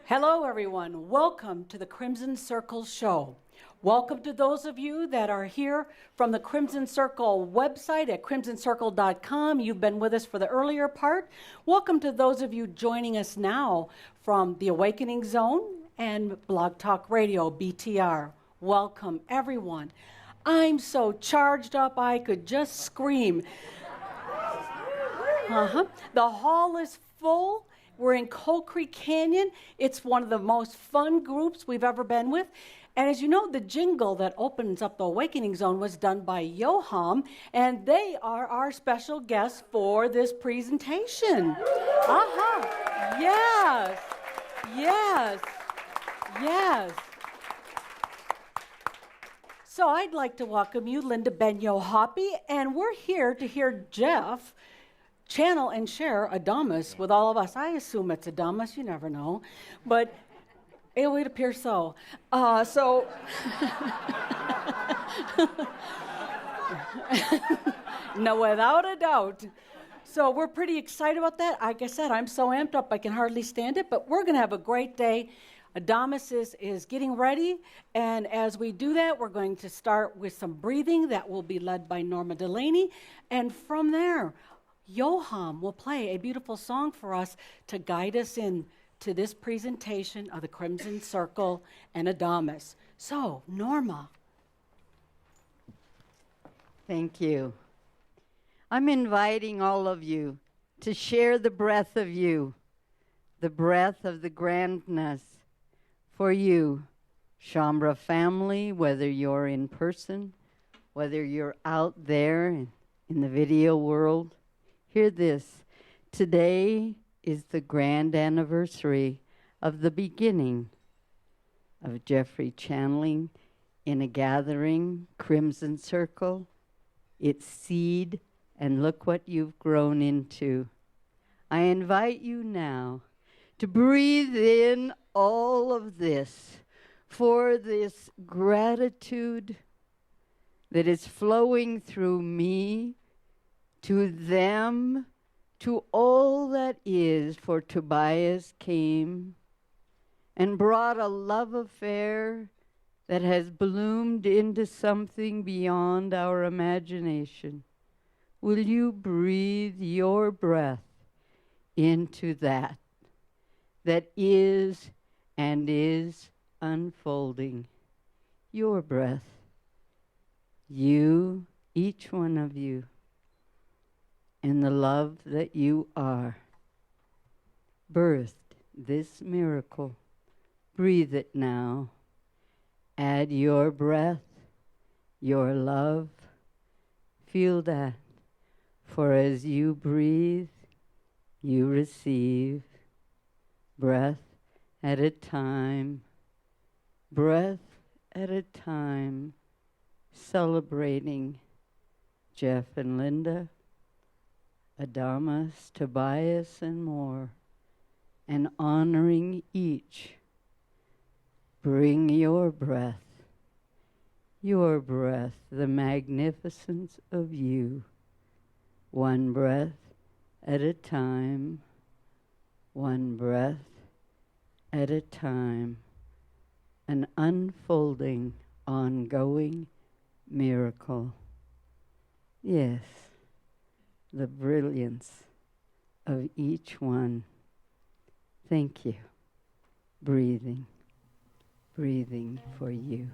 Hello, everyone. Welcome to the Crimson Circle Show. Welcome to those of you that are here from the Crimson Circle website at crimsoncircle.com. You've been with us for the earlier part. Welcome to those of you joining us now from the Awakening Zone and Blog Talk Radio, BTR. Welcome, everyone. I'm so charged up I could just scream. The hall is full. We're in Coal Creek Canyon. It's one of the most fun groups we've ever been with. And as you know, the jingle that opens up the Awakening Zone was done by Yoham, and they are our special guests for this presentation. Yes. Yes. Yes. So I'd like to welcome you, Linda Ben-Yohapi, and we're here to hear Jeff channel and share Adamus with all of us. I assume it's Adamus, you never know, but it would appear so. No, without a doubt. So we're pretty excited about that. Like I said, I'm so amped up I can hardly stand it, but we're going to have a great day. Adamus is getting ready, and as we do that, we're going to start with some breathing that will be led by Norma Delaney, and from there, Yoham will play a beautiful song for us to guide us in to this presentation of the Crimson Circle and Adamus. So, Norma. Thank you. I'm inviting all of you to share the breath of you, the breath of the grandness for you, Shambra family, whether you're in person, whether you're out there in the video world. Hear this. Today is the grand anniversary of the beginning of Jeffrey channeling in a gathering, Crimson Circle, its seed, and look what you've grown into. I invite you now to breathe in all of this for this gratitude that is flowing through me to them, to all that is, for Tobias came and brought a love affair that has bloomed into something beyond our imagination. Will you breathe your breath into that is and is unfolding? Your breath. You, each one of you, and the love that you are, birthed this miracle. Breathe it now. Add your breath, your love. Feel that. For as you breathe, you receive. Breath at a time. Breath at a time. Celebrating Jeff and Linda, Adamus, Tobias, and more, and honoring each. Bring your breath, the magnificence of you, one breath at a time, one breath at a time, an unfolding, ongoing miracle. Yes. The brilliance of each one. Thank you. Breathing for you.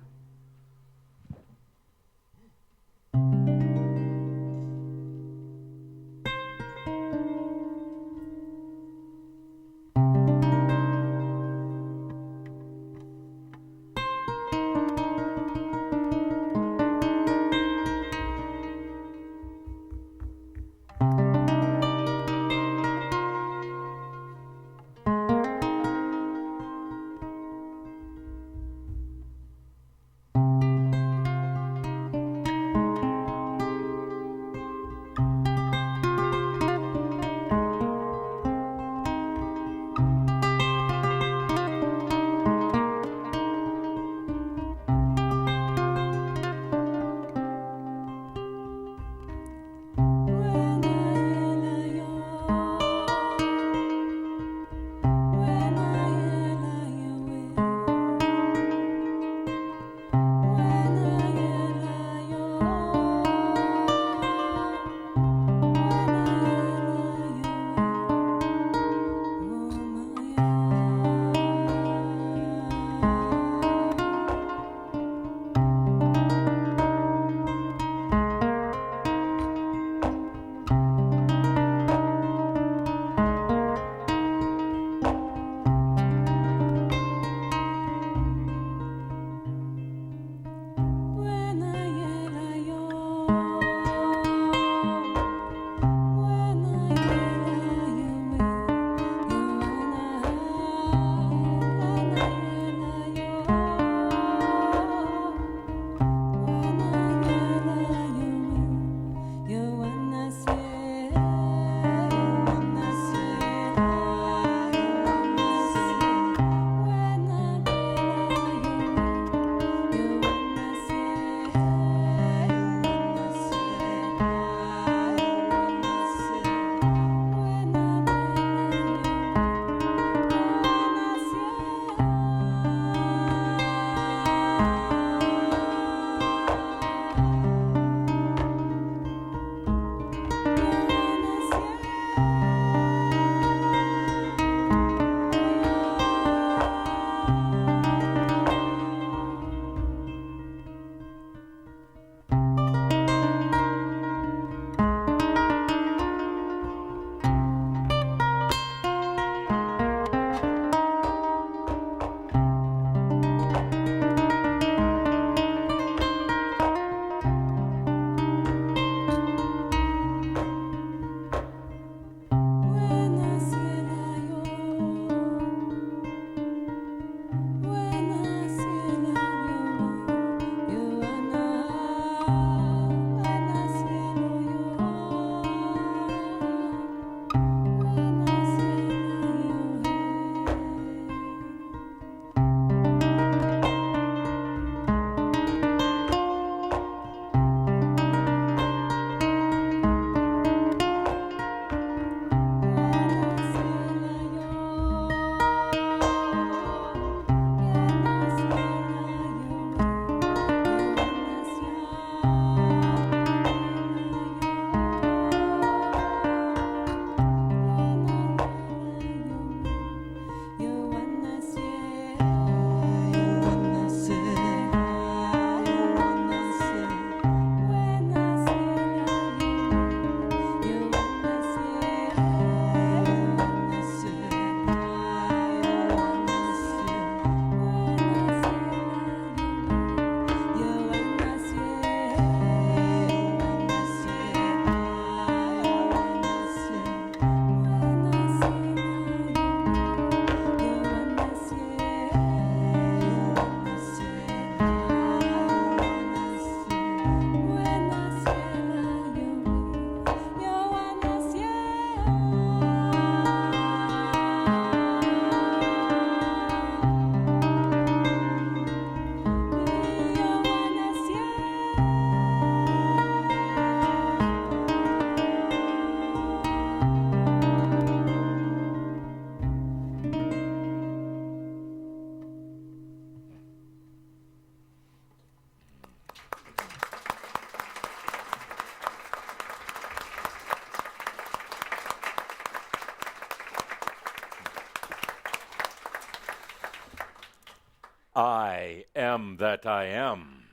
I am that I am,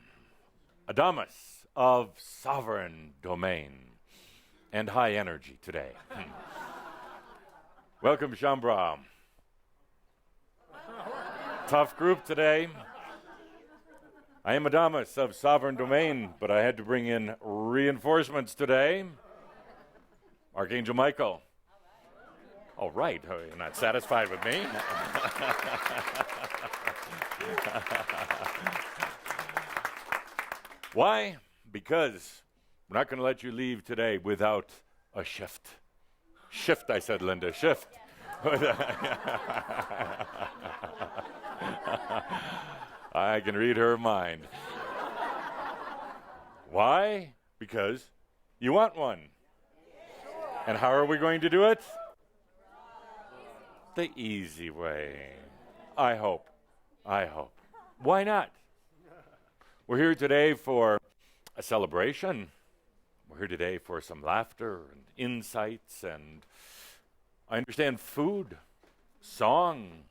Adamus of sovereign domain and high energy today. Welcome, Shambra. Tough group today. I am Adamus of sovereign domain, but I had to bring in reinforcements today. Archangel Michael. All right, you're not satisfied with me? Why? Because we're not going to let you leave today without a shift. Shift, I said, Linda, shift. I can read her mind. Why? Because you want one. And how are we going to do it? The easy way. I hope. Why not? We're here today for a celebration. We're here today for some laughter and insights and, I understand, food, song,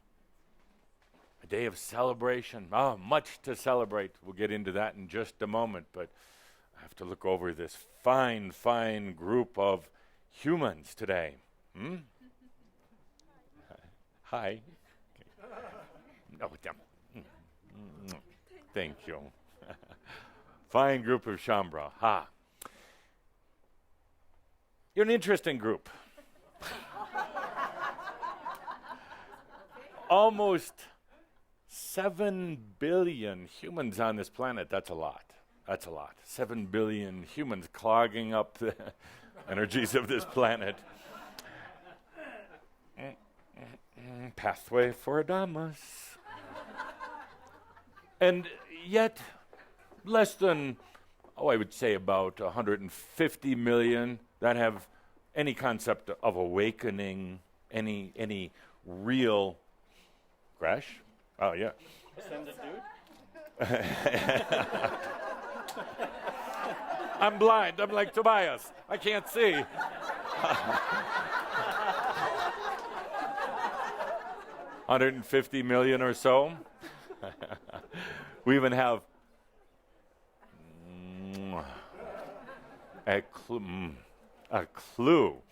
a day of celebration. Oh, much to celebrate. We'll get into that in just a moment, but I have to look over this fine, fine group of humans today. Hi. Oh, thank you. Fine group of Shambra. Ha. You're an interesting group. Almost 7 billion humans on this planet. That's a lot. 7 billion humans clogging up the energies of this planet. Pathway for Adamus. And yet, less than, I would say about 150 million that have any concept of awakening, any real crash. Oh, yeah. Send a dude? I'm blind. I'm like Tobias. I can't see. 150 million or so. We even have a clue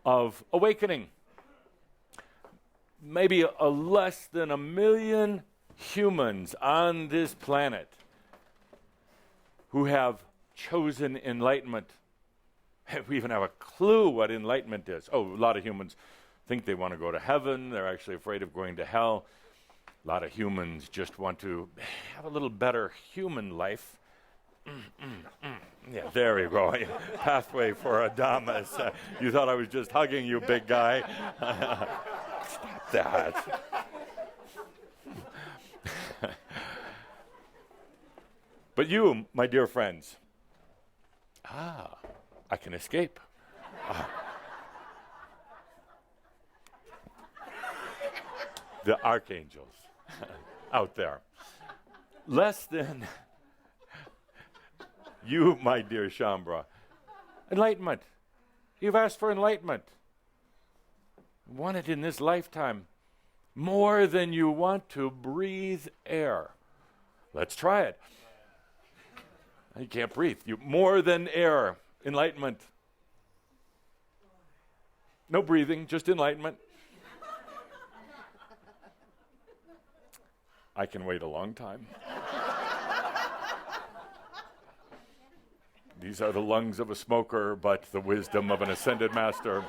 of awakening. Maybe less than 1 million humans on this planet who have chosen enlightenment. We even have a clue what enlightenment is. Oh, a lot of humans think they want to go to heaven. They're actually afraid of going to hell. A lot of humans just want to have a little better human life. Yeah, there we go. Pathway for Adamus. You thought I was just hugging you, big guy. Stop that. But you, my dear friends, I can escape. The archangels out there. Less than you, my dear Shambra. Enlightenment. You've asked for enlightenment. You want it in this lifetime more than you want to breathe air. Let's try it. You can't breathe. You more than air. Enlightenment. No breathing, just enlightenment. I can wait a long time. These are the lungs of a smoker, but the wisdom of an ascended master.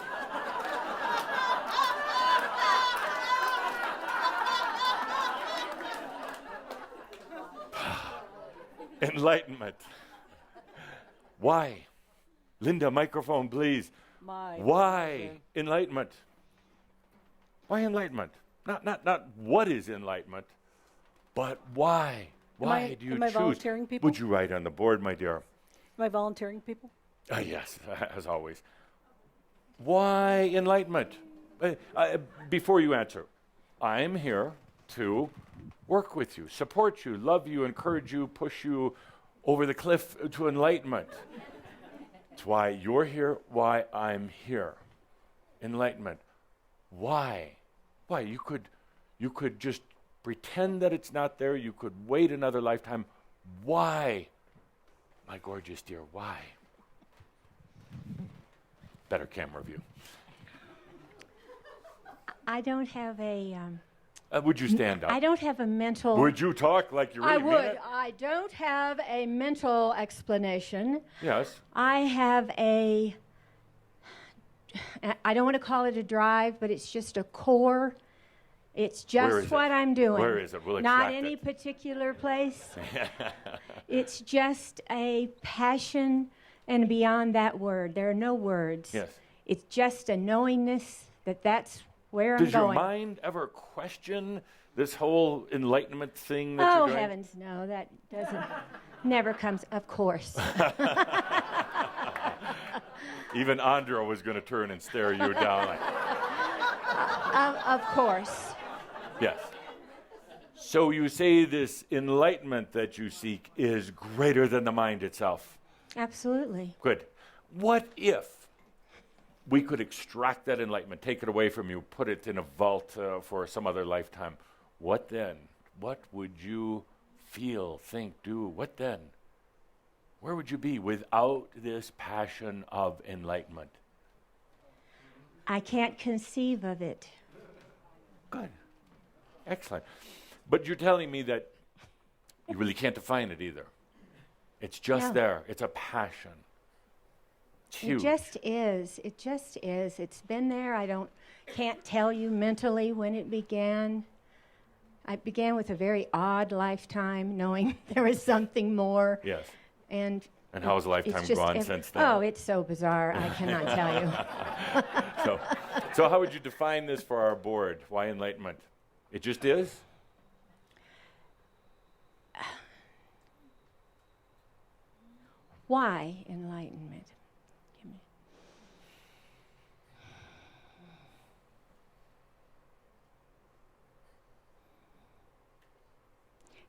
Enlightenment. Why? Linda, microphone, please. Why enlightenment? Why enlightenment? Not what is enlightenment, but why? Why do you choose? Am I volunteering people? Would you write on the board, my dear? Am I volunteering people? Yes, as always. Why enlightenment? Before you answer, I'm here to work with you, support you, love you, encourage you, push you over the cliff to enlightenment. It's why you're here, why I'm here. Enlightenment. Why? You could just Pretend that it's not there. You could wait another lifetime. Why? My gorgeous dear, why? Better camera view. I don't have a. Would you stand up? I don't have a mental. Would you talk like you really I mean would. it? I don't have a mental explanation. Yes. I have a. I don't want to call it a drive, but it's just a core. It's just what I'm doing. Where is it? We'll Not extract any it. particular place. It's just a passion, and beyond that word, there are no words. Yes. It's just a knowingness that that's where I'm Does your going. mind ever question this whole enlightenment thing that Oh, you're doing? heavens, no, that doesn't, never comes, of course. Even Andra was going to turn and stare you down. Like, Of course. yes. So you say this enlightenment that you seek is greater than the mind itself. Absolutely. Good. What if we could extract that enlightenment, take it away from you, put it in a vault for some other lifetime? What then? What would you feel, think, do? What then? Where would you be without this passion of enlightenment? I can't conceive of it. Good. Excellent. But you're telling me that you really can't define it either. It's just No. there. It's a passion. It's huge. It just is. It just is. It's been there. Can't tell you mentally when it began. I began with a very odd lifetime, knowing there was something more. Yes. And how's lifetime it's just gone since then? Oh, it's so bizarre. I cannot tell you. So how would you define this for our board? Why enlightenment? It just is? Why enlightenment? Give me-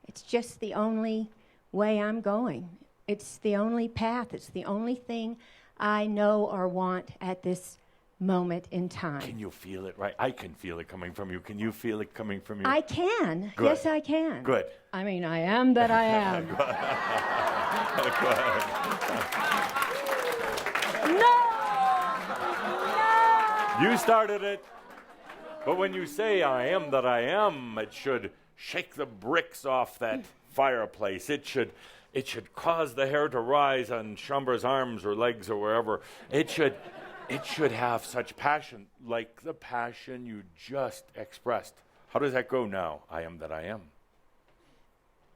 It's just the only way I'm going. It's the only path. It's the only thing I know or want at this moment in time. Can you feel it? Right? I can feel it coming from you. Can you feel it coming from you? I can. Good. Yes, I can. Good. I mean, I am that I am. You started it. But when you say I am that I am, it should shake the bricks off that fireplace. It should cause the hair to rise on Shumbra's arms or legs or wherever. It should have such passion, like the passion you just expressed. How does that go now? I am that I am.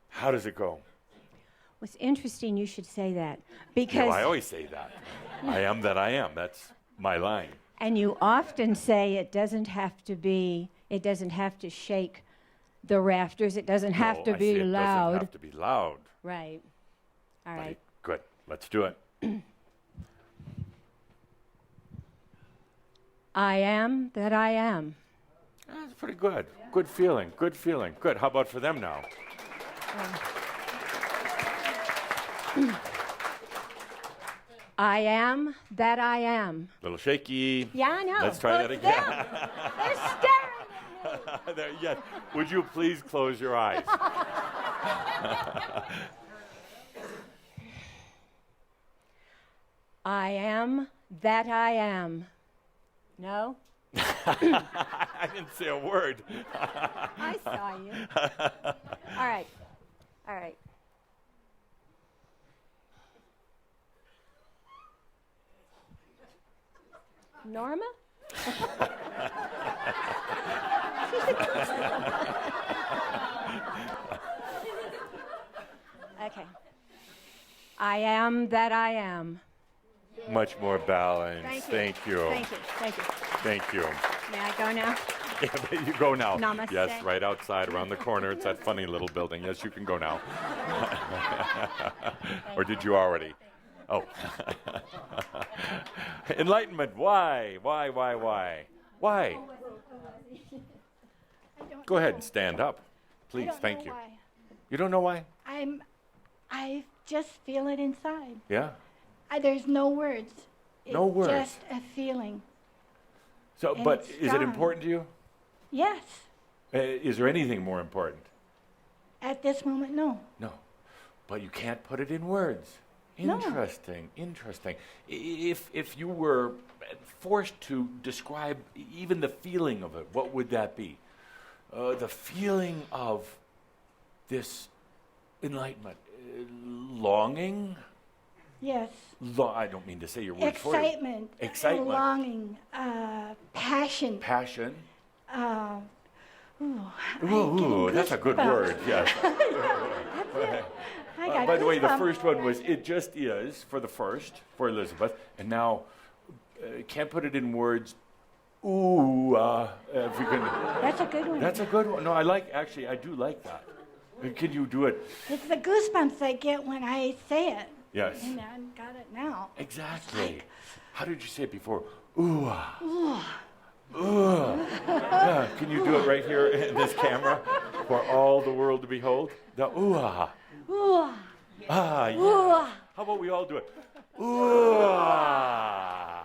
How does it go? It's interesting you should say that because I always say that. I am that I am. That's my line. and you often say it doesn't have to shake the rafters. It doesn't have to be It doesn't loud. have to be loud. Right. All right. Good. Let's do it. I am that I am. That's pretty good. Good feeling. Good feeling. Good. How about for them now? I am that I am. Little shaky. Yeah, I know. Let's try Well, that it's again. them. They're staring at me. There, yes. Would you please close your eyes? I am that I am. No? I didn't say a word. I saw you. All right. All right. Norma? Okay. I am that I am. Much more balanced. Thank you. Thank you. Thank you. Thank you. May I go now? You go now. Namaste. Yes, right outside, around the corner. It's that funny little building. Yes, you can go now. Or did you already? Oh. Enlightenment. Why? Why? Why? Go ahead and stand up. Please. Thank you. You don't know why? I just feel it inside. Yeah? There's no words. No words. It's just a feeling. So, And but it's is it strong. important to you? Yes. Is there anything more important? At this moment, no. No. But you can't put it in words. No. Interesting, interesting. If you were forced to describe even the feeling of it, what would that be? The feeling of this enlightenment. Longing? Yes. I don't mean to say your word for you. Excitement. Excitement. Longing. Passion. Passion. Ooh, That's a good word, yes. I got By the way, the goosebumps. first one was it just is for the first, for Elizabeth, and now can't put it in words. Ooh, if you can. That's a good one. That's a good one. No, I do like that. Can you do it? It's the goosebumps I get when I say it. Yes. And I got it now. Exactly. How did you say it before? Ooh. Ooh. Yeah, can you do it right here in this camera for all the world to behold? The ooh. Ooh. Ah, yeah. Ooh. How about we all do it? Ooh. Yeah,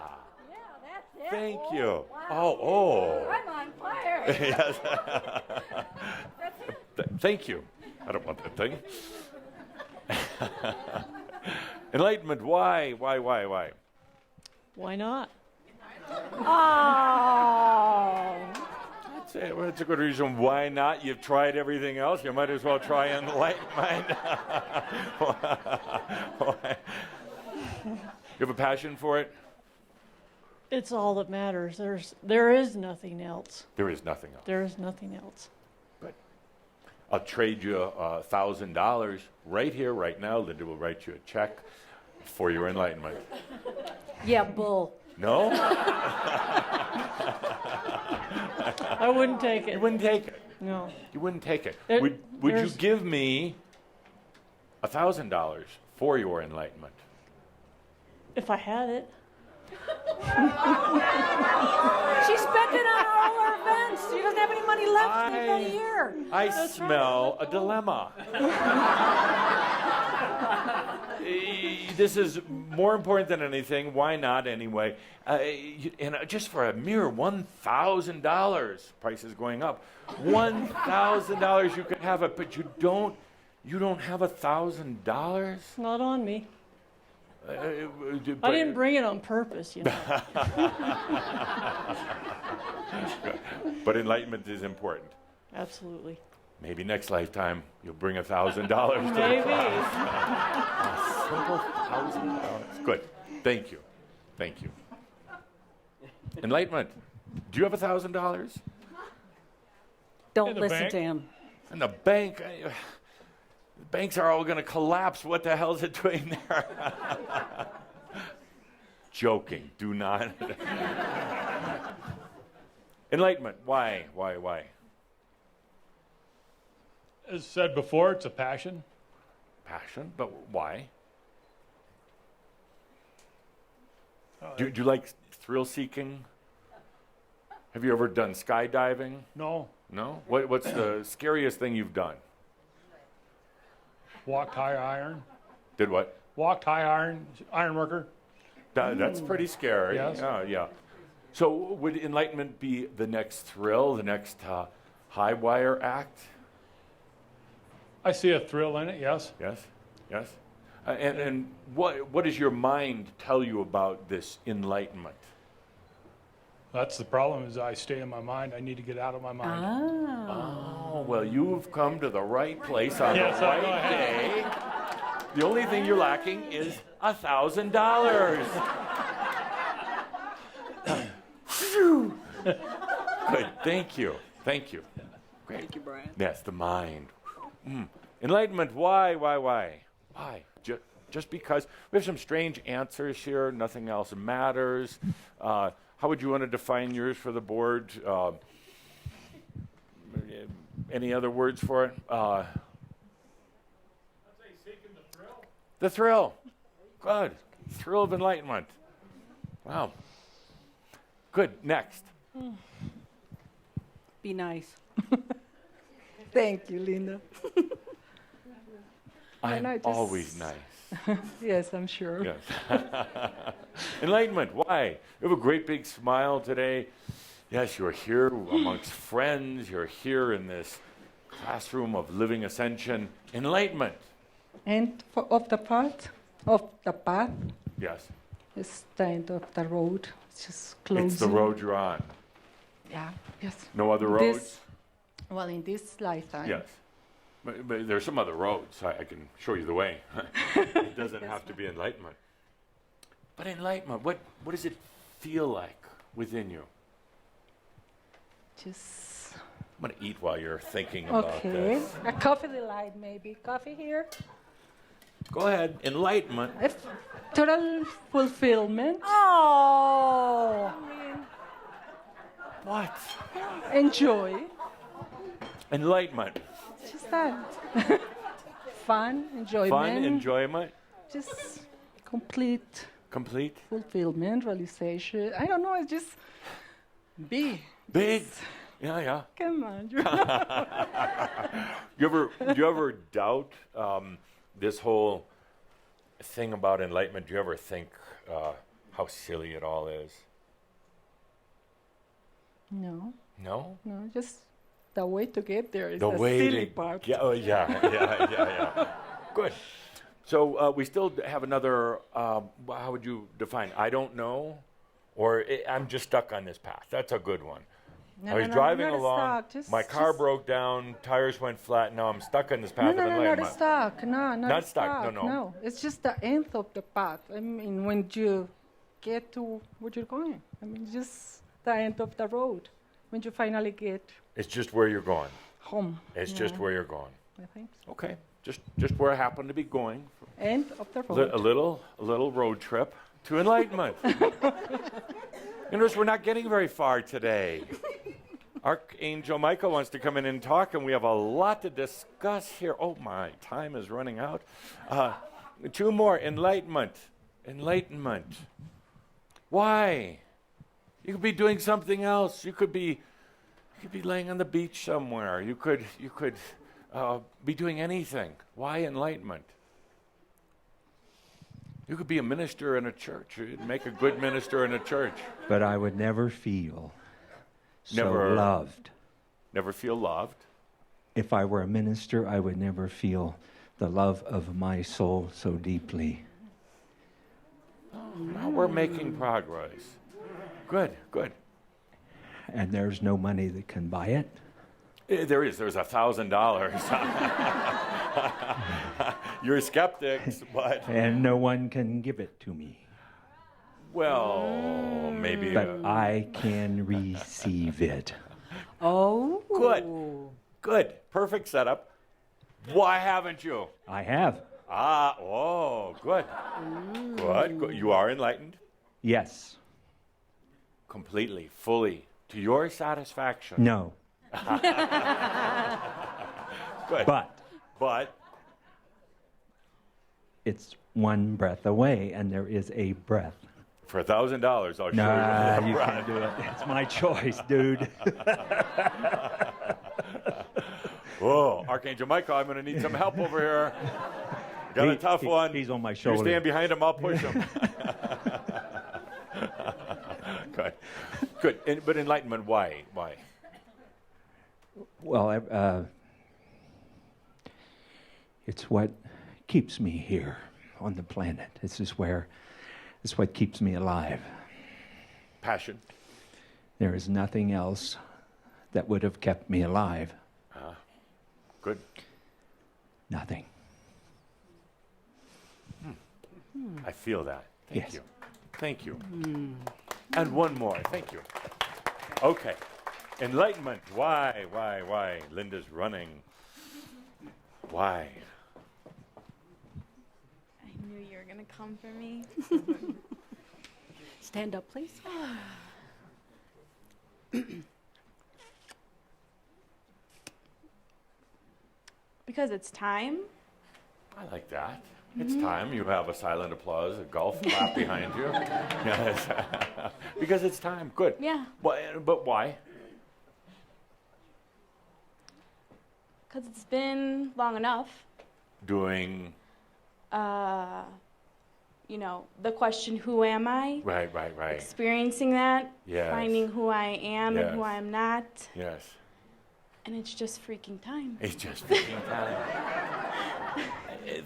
that's it. Thank you. Oh. I'm on fire. Yes. That's it. Thank you. I don't want that thing. Enlightenment. Why? Why not? Oh. That's it. Well, that's a good reason why not. You've tried everything else. You might as well try enlightenment. You have a passion for it? It's all that matters. There is nothing else. There is nothing else. There is nothing else. But I'll trade you $1,000 right here, right now. Linda will write you a check for your enlightenment. Yeah, bull. No? I wouldn't take it. You wouldn't take it. No. You wouldn't take it. There- Would you there's- give me $1,000 for your enlightenment? If I had it. She spent it on all her events. She doesn't have any money left in about a year. I smell a dilemma. This is more important than anything. Why not anyway? And just for a mere $1,000, price is going up. $1,000 you could have it, but you don't have $1,000. Not on me. I didn't bring it on purpose, you know. But enlightenment is important. Absolutely. Maybe next lifetime you'll bring $1,000 to the Maybe. class. A simple $1,000. Good. Thank you. Enlightenment. Do you have $1,000? Don't In the listen bank? to him. In the bank. The banks are all going to collapse. What the hell is it doing there? Joking. Do not. Enlightenment. Why? As said before, it's a passion. Passion, but why? Do you like thrill seeking? Have you ever done skydiving? No. No? What's the scariest thing you've done? Walked high iron. Did what? Walked high iron worker. That's pretty scary. Yes. Yeah. So would enlightenment be the next thrill, the next high wire act? I see a thrill in it, yes. Yes. And what does your mind tell you about this enlightenment? That's the problem is I stay in my mind. I need to get out of my mind. Oh, well, you've come to the right place on Yes, the I know I right have. day. The only thing you're lacking is $1,000. Good. Thank you. Great. Thank you, Brian. Yes, the mind. Enlightenment. Why? Just because we have some strange answers here. Nothing else matters. How would you want to define yours for the board? Any other words for it? I'd say seeking the thrill. The thrill. Good. Thrill of enlightenment. Wow. Good. Next. Be nice. Thank you, Linda. I'm I just- always nice. Yes, I'm sure. Yes. Enlightenment. Why? You have a great big smile today. Yes, you're here amongst friends. You're here in this classroom of living ascension, enlightenment. And of the path, Yes. is the end of the road. It's just closing. It's the road you're on. Yeah, yes. No other roads? Well, in this lifetime. Yes. But there's some other roads. I can show you the way. It doesn't have to be enlightenment. But enlightenment, what does it feel like within you? Just I'm going to eat while you're thinking about this. A coffee delight, maybe. Coffee here. Go ahead. Enlightenment. Total fulfillment. Oh. What? Enjoy. Enlightenment. Just that. Fun, enjoyment. Fun, enjoyment. Just complete Complete. fulfillment, realization. I don't know, it's just big. Big. Yeah. Come on. Do you ever doubt this whole thing about enlightenment? Do you ever think how silly it all is? No, No? just the way to get there is The the way silly to part. yeah. Good. So we still have another, how would you define? I don't know, or I'm just stuck on this path. That's a good one. No, I was no, driving not along, stuck, my car broke down, tires went flat, now I'm stuck on this path of No, enlightenment. not stuck. No, Not stuck, no. No, it's just the end of the path. I mean, when you get to where you're going. I mean, just the end of the road. When you finally get It's just where you're going. home. It's just where you're going. I think so. Okay, just where I happen to be going. End of the road. A little road trip to enlightenment. You notice we're not getting very far today. Archangel Michael wants to come in and talk, and we have a lot to discuss here. Oh my, time is running out. Two more, enlightenment. Enlightenment. Why? You could be doing something else. You could be laying on the beach somewhere. You could be doing anything. Why enlightenment? You could be a minister in a church. You'd make a good minister in a church. But I would never feel so Never- loved. Never feel loved. If I were a minister, I would never feel the love of my soul so deeply. Now we're making progress. Good. And there's no money that can buy it. There's $1,000. You're skeptics, but And no one can give it to me. well, maybe. But I can receive it. Oh. Good. Perfect setup. Why haven't you? I have. Good. Good. You are enlightened Yes. completely, fully, to your satisfaction. No. Good. But It's one breath away, and there is a breath. for $1,000, I'll show Nah, you. you can't do it. It's my choice, dude. Whoa, Archangel Michael, I'm going to need some help over here. Got a tough one. He's on my You shoulder. stand behind him, I'll push him. Good. But enlightenment, why? Well, it's what keeps me here on the planet. It's what keeps me alive. Passion. There is nothing else that would have kept me alive. Good. Nothing. I feel that. Thank Yes. you. Thank you. And one more. Thank you. Okay. Enlightenment. Why? Linda's running. Why? I knew you were going to come for me. Stand up, please. Because it's time. I like that. It's time. You have a silent applause, a golf clap behind you. Yes. Because it's time. Good. Yeah. But why? Because it's been long enough. Doing. the question, who am I? Right. Experiencing that, Yes. finding who I am and who Yes. I'm not. Yes. And it's just freaking time. It's just freaking time.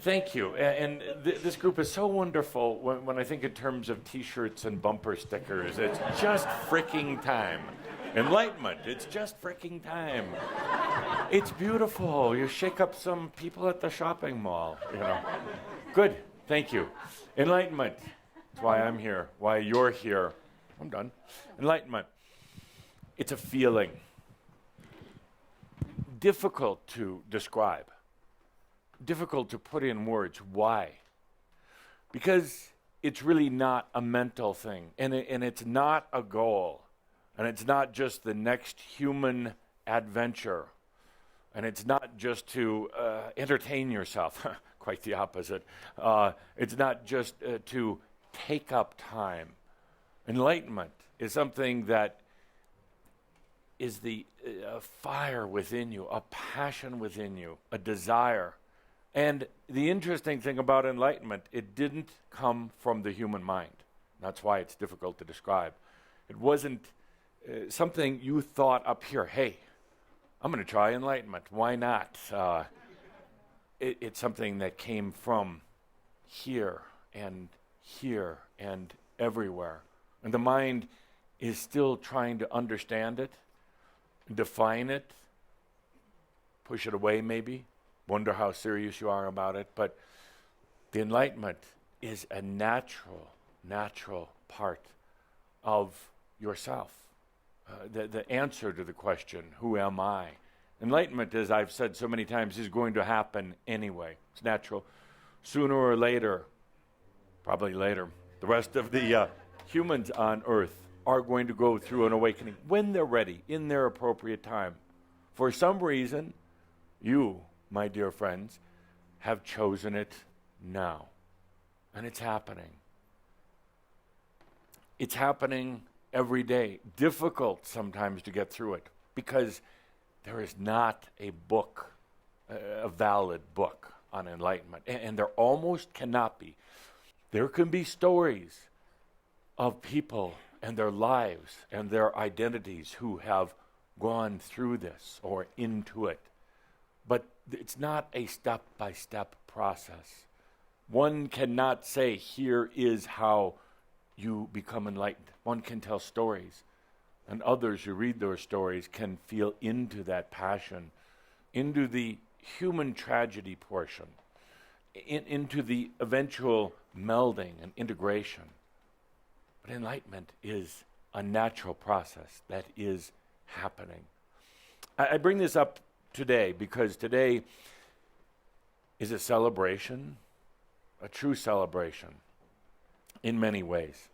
Thank you. And this group is so wonderful when I think in terms of T-shirts and bumper stickers. It's just freaking time. Enlightenment, it's just freaking time. It's beautiful. You shake up some people at the shopping mall, Good, thank you. Enlightenment, that's why I'm here, why you're here. I'm done. Enlightenment, it's a feeling. Difficult to describe. Difficult to put in words. Why? Because it's really not a mental thing, and it's not a goal. And it's not just the next human adventure. And it's not just to entertain yourself. Quite the opposite. It's not just to take up time. Enlightenment is something that is the fire within you, a passion within you, a desire. And the interesting thing about enlightenment, it didn't come from the human mind. That's why it's difficult to describe. It wasn't something you thought up here, hey, I'm going to try enlightenment. Why not? It's something that came from here and everywhere. And the mind is still trying to understand it, define it, push it away maybe, wonder how serious you are about it. But the enlightenment is a natural part of yourself. The answer to the question, who am I? Enlightenment, as I've said so many times, is going to happen anyway. It's natural. Sooner or later, probably later, the rest of the humans on Earth are going to go through an awakening when they're ready, in their appropriate time. For some reason, you, my dear friends, have chosen it now. And it's happening. It's happening every day. Difficult sometimes to get through it because there is not a book, a valid book on enlightenment. And there almost cannot be. There can be stories of people and their lives and their identities who have gone through this or into it. But it's not a step-by-step process. One cannot say, here is how you become enlightened. One can tell stories, and others who read those stories can feel into that passion, into the human tragedy portion, into the eventual melding and integration. But enlightenment is a natural process that is happening. I bring this up today because today is a celebration, a true celebration in many ways.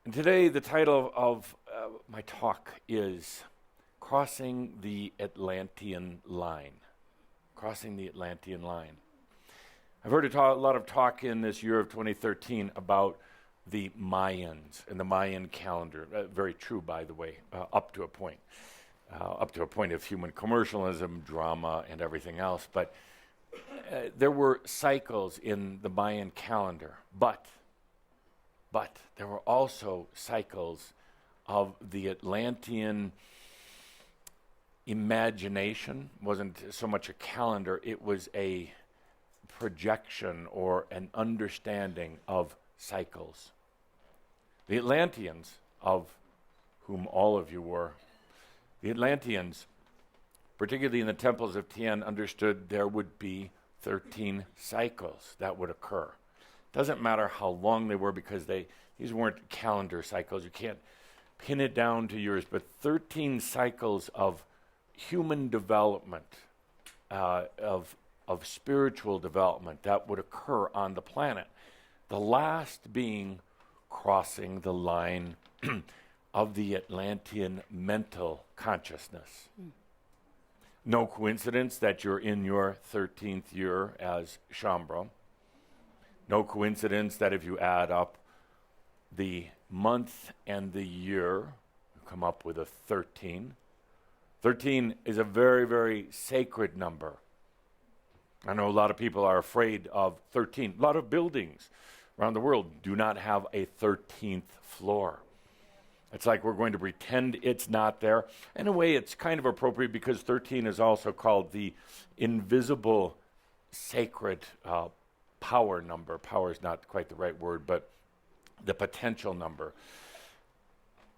And today the title of my talk is Crossing the Atlantean Line. Crossing the Atlantean Line. I've heard a lot of talk in this year of 2013 about the Mayans and the Mayan calendar. Very true, by the way, up to a point of human commercialism, drama, and everything else. But there were cycles in the Mayan calendar, but there were also cycles of the Atlantean imagination. It wasn't so much a calendar, it was a projection or an understanding of cycles. The Atlanteans, of whom all of you were, the Atlanteans, particularly in the temples of Tian, understood there would be 13 cycles that would occur. Doesn't matter how long they were because these weren't calendar cycles. You can't pin it down to yours, but 13 cycles of human development, of spiritual development that would occur on the planet. The last being crossing the line of the Atlantean mental consciousness. No coincidence that you're in your 13th year as Shambro. No coincidence that if you add up the month and the year, you come up with a 13. 13 is a very, very sacred number. I know a lot of people are afraid of 13. A lot of buildings around the world do not have a 13th floor. It's like we're going to pretend it's not there. In a way, it's kind of appropriate because 13 is also called the invisible sacred power number. Power is not quite the right word, but the potential number.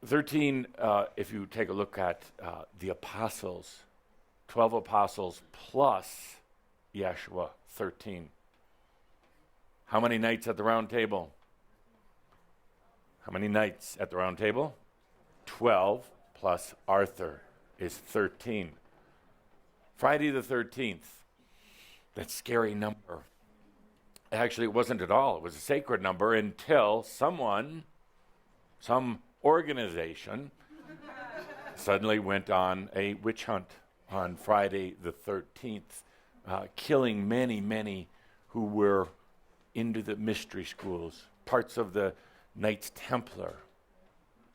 13, if you take a look at the apostles, 12 apostles plus Yeshua, 13. How many knights at the round table? How many knights at the round table? 12 plus Arthur is 13. Friday the 13th, that scary number. Actually, it wasn't at all. It was a sacred number until some organization suddenly went on a witch hunt on Friday the 13th, killing many who were into the mystery schools, parts of the Knights Templar,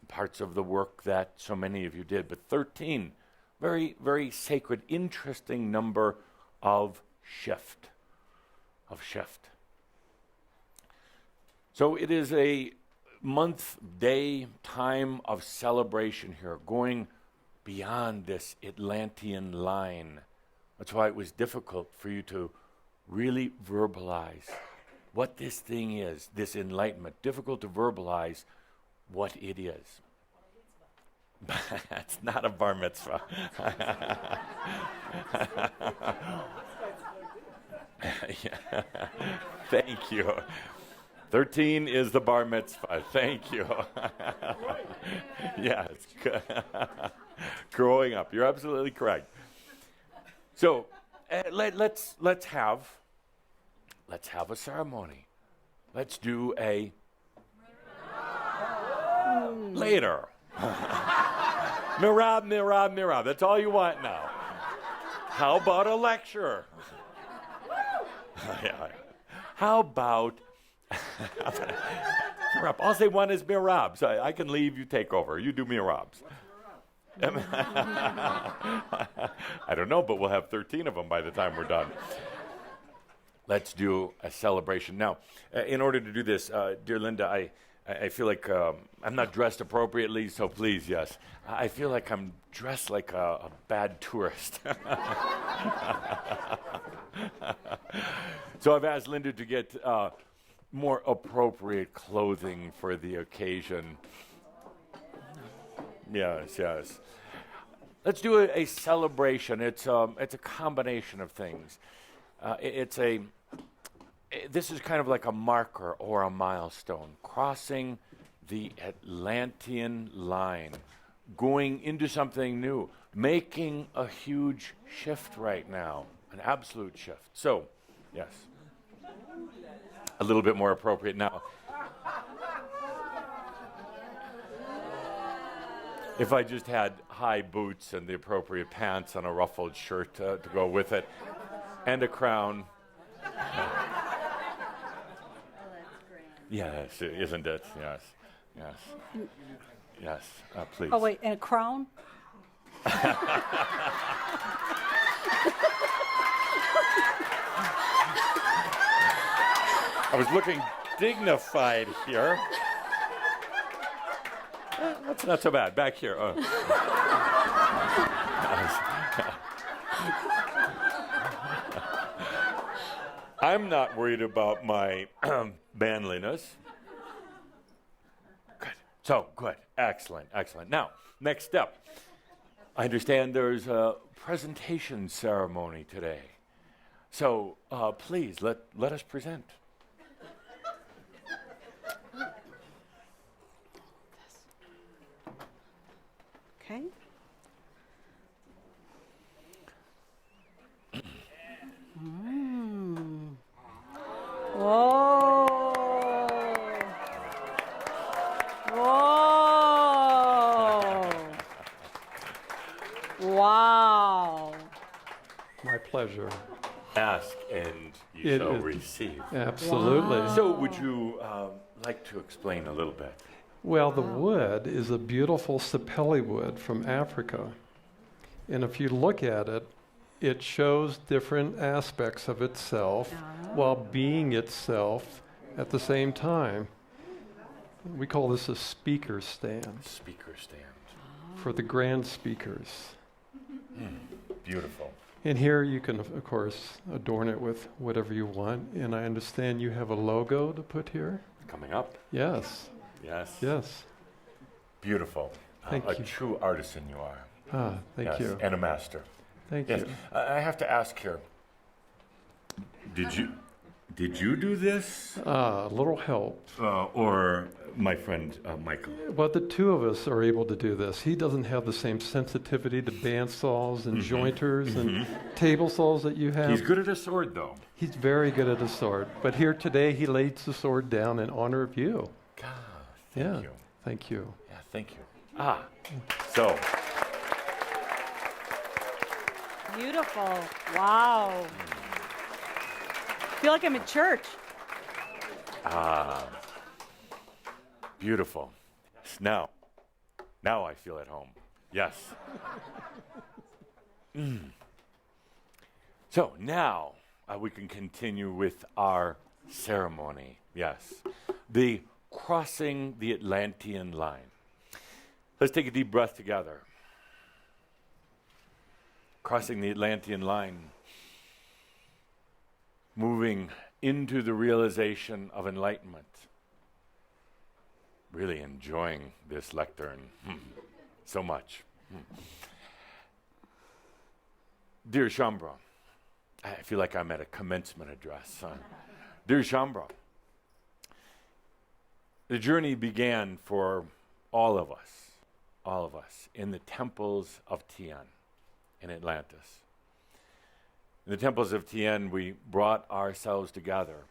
parts of the work that so many of you did. But 13, very, very sacred, interesting number of shift. So it is a month, day, time of celebration here, going beyond this Atlantean line. That's why it was difficult for you to really verbalize what this thing is, this enlightenment. Difficult to verbalize what it is. It's not a bar mitzvah. Yeah. Thank you. 13 is the bar mitzvah. Thank you. Yes. Growing up. You're absolutely correct. So let's have a ceremony. Let's do a later. Mirab. That's all you want now. How about a lecture? Yeah. How about Mirab? All they want is Mirab. So I can leave, you take over. You do Mirabs. I don't know, but we'll have 13 of them by the time we're done. Let's do a celebration. Now, in order to do this, dear Linda, I feel like I'm not dressed appropriately, so please, yes. I feel like I'm dressed like a bad tourist. So I've asked Linda to get more appropriate clothing for the occasion. Yes. Let's do a celebration. It's a combination of things. This is kind of like a marker or a milestone, crossing the Atlantean line, going into something new, making a huge shift right now, an absolute shift. So, yes, a little bit more appropriate now. If I just had high boots and the appropriate pants and a ruffled shirt to go with it, and a crown. Yes, isn't it? Yes, please. Oh, wait, and a crown? I was looking dignified here. That's not so bad. Back here. I'm not worried about my manliness. Good. So, good. Excellent. Now, next step. I understand there's a presentation ceremony today. So, please, let us present. Okay. Whoa. Wow. My pleasure. Ask and you shall receive. Absolutely. Wow. So would you like to explain a little bit? Well, the wood is a beautiful sapelli wood from Africa. And if you look at it, it shows different aspects of itself while being itself at the same time. We call this a speaker stand. Speaker stand. For the grand speakers. Beautiful. And here you can, of course, adorn it with whatever you want. And I understand you have a logo to put here? Coming up. Yes. Yes. Yes. Beautiful. Thank a you. true artisan you are. Thank you. And a master. Thank yes. you. I have to ask here. Did you do this? A little help. Or my friend Michael? Well, the two of us are able to do this. He doesn't have the same sensitivity to bandsaws and jointers and table saws that you have. He's good at a sword, though. He's very good at a sword. But here today, he lays the sword down in honor of you. God, thank you. Thank you. Yeah, thank you. So. Beautiful. Wow. I feel like I'm in church. Beautiful. Now I feel at home. Yes. So now we can continue with our ceremony. Yes. The crossing the Atlantean line. Let's take a deep breath together. Crossing the Atlantean line. Moving into the realization of enlightenment. Really enjoying this lectern so much. Dear Shambra, I feel like I'm at a commencement address. Dear Shambra, the journey began for all of us, in the temples of Tien in Atlantis. In the temples of Tien, we brought ourselves together.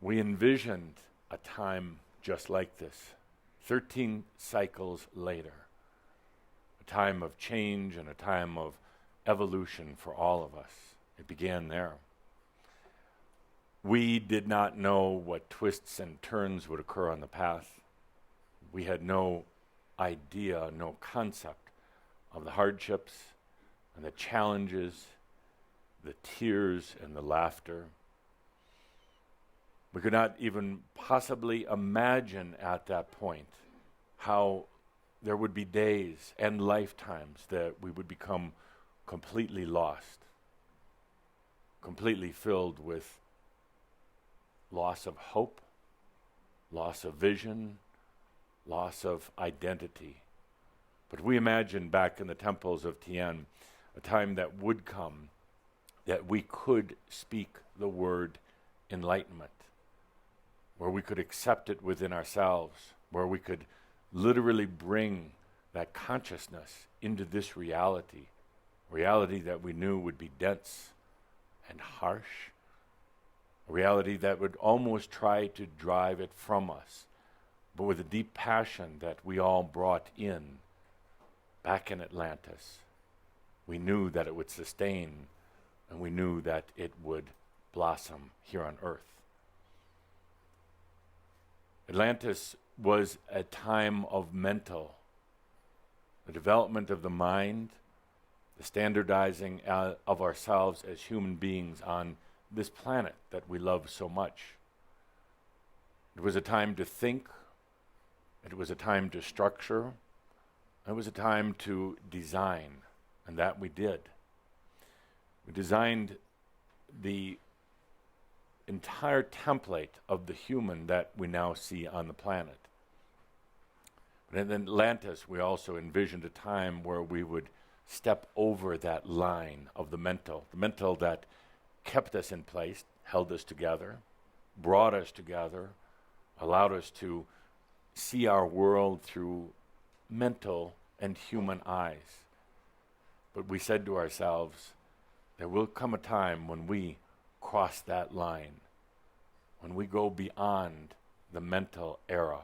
We envisioned a time just like this, 13 cycles later, a time of change and a time of evolution for all of us. It began there. We did not know what twists and turns would occur on the path. We had no idea, no concept of the hardships and the challenges, the tears and the laughter. We could not even possibly imagine at that point how there would be days and lifetimes that we would become completely lost, completely filled with loss of hope, loss of vision, loss of identity. But we imagined back in the temples of Tien a time that would come that we could speak the word enlightenment, where we could accept it within ourselves, where we could literally bring that consciousness into this reality that we knew would be dense and harsh, a reality that would almost try to drive it from us, but with a deep passion that we all brought in back in Atlantis. We knew that it would sustain, and we knew that it would blossom here on Earth. Atlantis was a time of the development of the mind, the standardizing of ourselves as human beings on this planet that we love so much. It was a time to think, it was a time to structure, it was a time to design, and that we did. We designed the entire template of the human that we now see on the planet. But in Atlantis, we also envisioned a time where we would step over that line of the mental that kept us in place, held us together, brought us together, allowed us to see our world through mental and human eyes. But we said to ourselves, there will come a time when we cross that line, when we go beyond the mental era,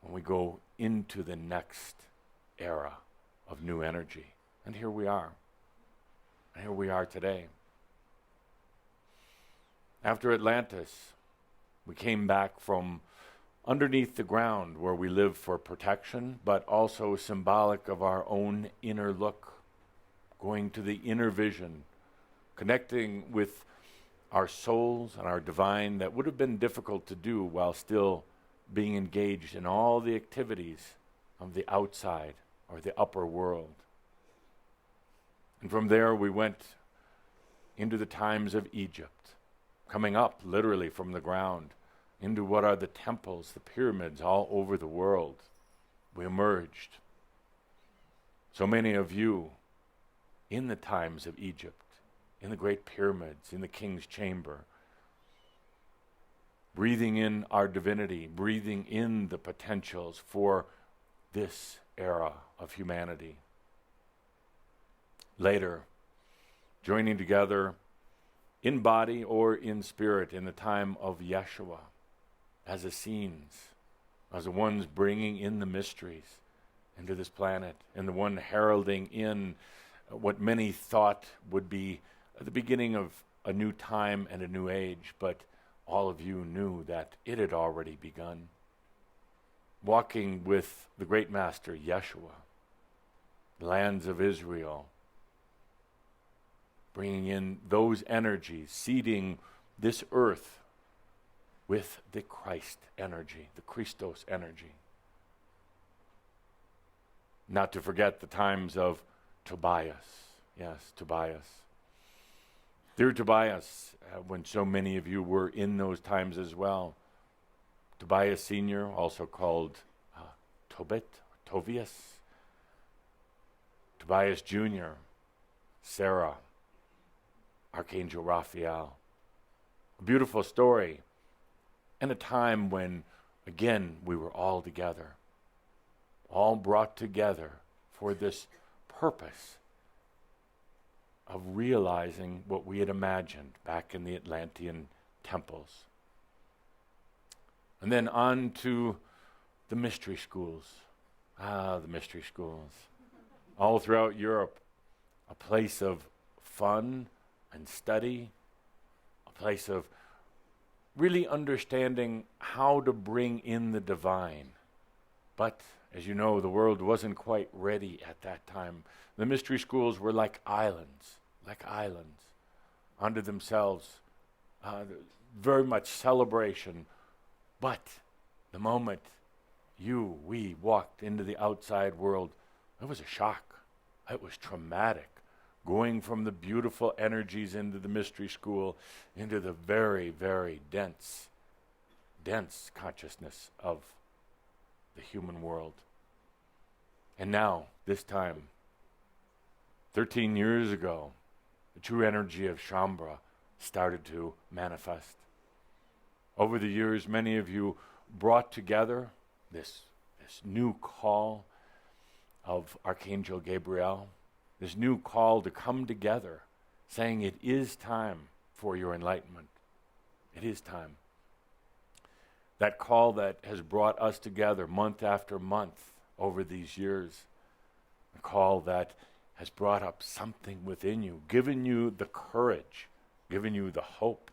when we go into the next era of new energy. And here we are. And here we are today. After Atlantis, we came back from underneath the ground where we live for protection, but also symbolic of our own inner look, going to the inner vision, connecting with our souls and our divine that would have been difficult to do while still being engaged in all the activities of the outside or the upper world. And from there we went into the times of Egypt, coming up literally from the ground into what are the temples, the pyramids all over the world. We emerged. So many of you in the times of Egypt, in the great pyramids, in the king's chamber, breathing in our divinity, breathing in the potentials for this era of humanity. Later, joining together in body or in spirit in the time of Yeshua as Essenes, as the ones bringing in the mysteries into this planet, and the one heralding in what many thought would be the beginning of a new time and a new age, but all of you knew that it had already begun. Walking with the great master Yeshua, the lands of Israel, bringing in those energies, seeding this earth with the Christ energy, the Christos energy. Not to forget the times of Tobias. Yes, Tobias. Dear Tobias, when so many of you were in those times as well. Tobias Sr., also called Tobit, Tovius. Tobias Jr., Sarah, Archangel Raphael. A beautiful story, and a time when, again, we were all together, all brought together for this purpose of realizing what we had imagined back in the Atlantean temples. And then on to the mystery schools. The mystery schools. All throughout Europe, a place of fun and study, a place of really understanding how to bring in the divine. But, as you know, the world wasn't quite ready at that time. The mystery schools were like islands unto themselves. Very much celebration. But the moment we walked into the outside world, it was a shock. It was traumatic. Going from the beautiful energies into the mystery school into the very, very dense consciousness of the human world. And now, this time, 13 years ago, the true energy of Shambhala started to manifest. Over the years, many of you brought together this new call of Archangel Gabriel, this new call to come together, saying it is time for your enlightenment. It is time. That call that has brought us together month after month over these years, a call that has brought up something within you, given you the courage, given you the hope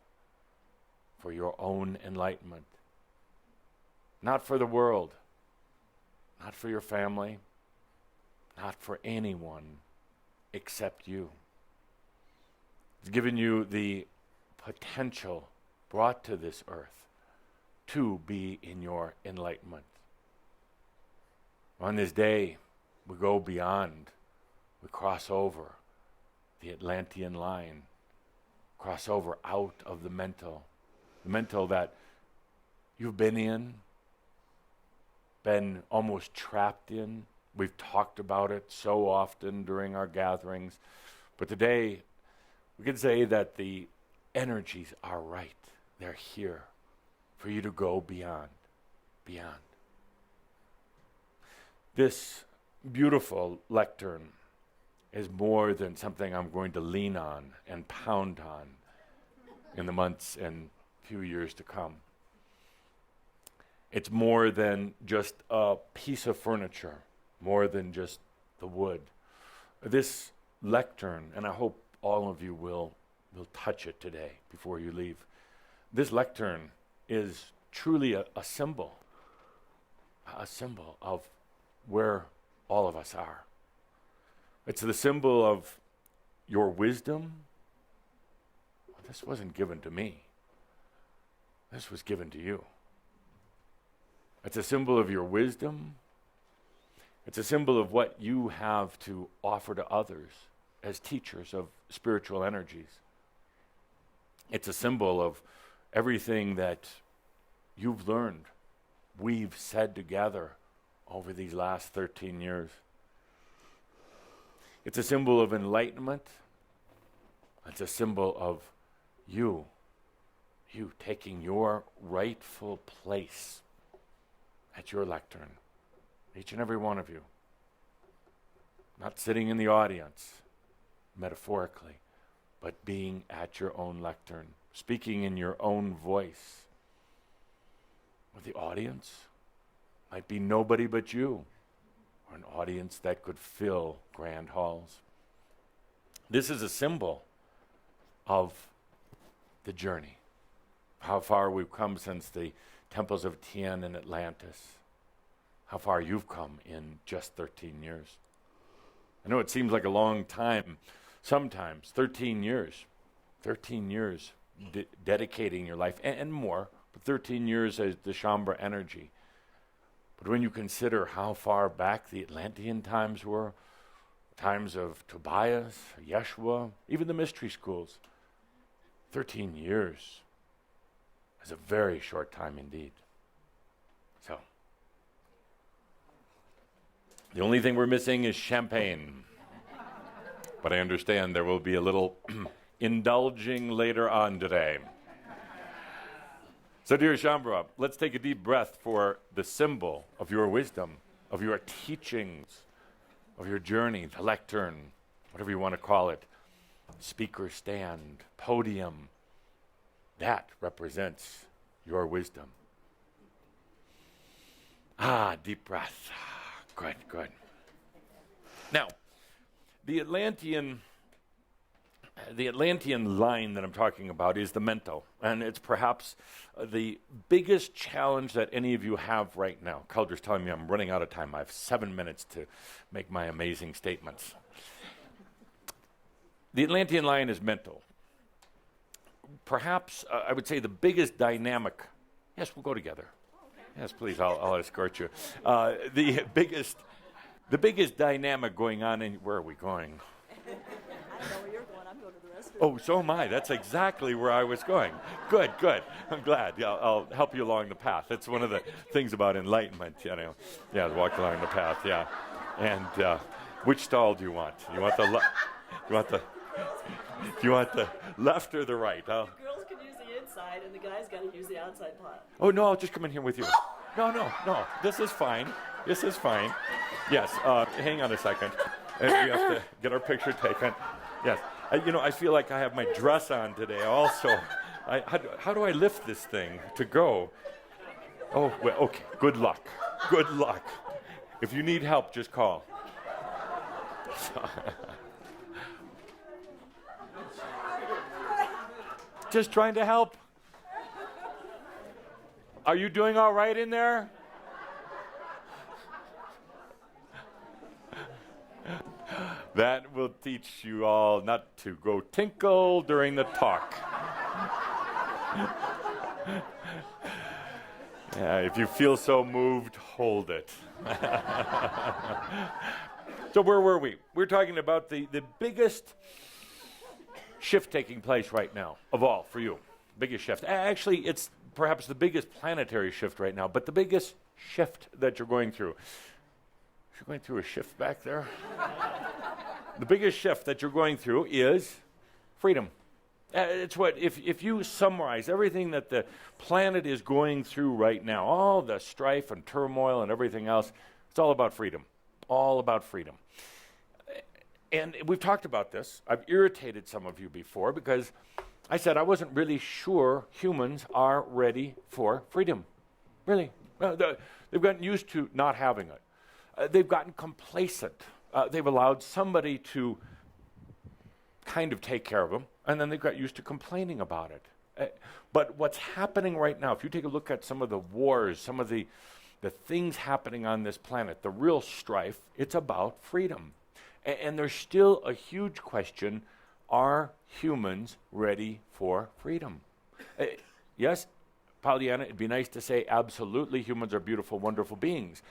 for your own enlightenment. Not for the world, not for your family, not for anyone except you. It's given you the potential brought to this earth to be in your enlightenment. On this day, we go beyond. We cross over the Atlantean line, cross over out of the mental that you've been in, been almost trapped in. We've talked about it so often during our gatherings. But today, we can say that the energies are right. They're here for you to go beyond. This beautiful lectern is more than something I'm going to lean on and pound on in the months and few years to come. It's more than just a piece of furniture, more than just the wood. This lectern, and I hope all of you will touch it today before you leave. This lectern is truly a symbol of where all of us are. It's the symbol of your wisdom, this wasn't given to me. This was given to you. It's a symbol of your wisdom. It's a symbol of what you have to offer to others as teachers of spiritual energies. It's a symbol of everything that you've learned, we've said together over these last 13 years. It's a symbol of enlightenment. It's a symbol of you taking your rightful place at your lectern, each and every one of you. Not sitting in the audience, metaphorically, but being at your own lectern, speaking in your own voice. Well, the audience might be nobody but you, or an audience that could fill grand halls. This is a symbol of the journey, how far we've come since the temples of Tien and Atlantis, how far you've come in just 13 years. I know it seems like a long time sometimes, 13 years dedicating your life, and more, but 13 years as the Shambra energy. But when you consider how far back the Atlantean times were, times of Tobias, Yeshua, even the mystery schools, 13 years is a very short time indeed. So, the only thing we're missing is champagne. But I understand there will be a little indulging later on today. So, dear Shambra, let's take a deep breath for the symbol of your wisdom, of your teachings, of your journey, the lectern, whatever you want to call it, speaker stand, podium. That represents your wisdom. Deep breath. Good, good. Now, the Atlantean line that I'm talking about is the mental, and it's perhaps the biggest challenge that any of you have right now. Calder's telling me I'm running out of time. I have 7 minutes to make my amazing statements. The Atlantean line is mental. Perhaps, I would say the biggest dynamic, yes, we'll go together. Yes, please, I'll escort you. The biggest dynamic going on in, where are we going? I know where you're going. I'm going to the restroom. Oh, so am I. That's exactly where I was going. Good, good. I'm glad. Yeah, I'll help you along the path. That's one of the things about enlightenment, you know. Yeah, walk along the path, yeah. And which stall do you want? You want the do you want the left or the right? The girls can use the inside, and the guys got to use the outside pot. Oh, no, I'll just come in here with you. No. This is fine. This is fine. Yes, hang on a second. We have to get our picture taken. Yes. I feel like I have my dress on today also. How do I lift this thing to go? Oh, well, okay. Good luck. Good luck. If you need help, just call. Just trying to help. Are you doing all right in there? That will teach you all not to go tinkle during the talk. Yeah, if you feel so moved, hold it. So where were we? We're talking about the biggest shift taking place right now of all for you. Biggest shift. Actually, it's perhaps the biggest planetary shift right now, but the biggest shift that you're going through. You're going through a shift back there? The biggest shift that you're going through is freedom. It's what, if you summarize everything that the planet is going through right now, all the strife and turmoil and everything else, it's all about freedom. All about freedom. And we've talked about this. I've irritated some of you before because I said I wasn't really sure humans are ready for freedom. Really. They've gotten used to not having it. They've gotten complacent. They've allowed somebody to kind of take care of them, and then they've got used to complaining about it. But what's happening right now, if you take a look at some of the wars, some of the things happening on this planet, the real strife, it's about freedom. And there's still a huge question, are humans ready for freedom? Yes, Pollyanna, it'd be nice to say absolutely humans are beautiful, wonderful beings.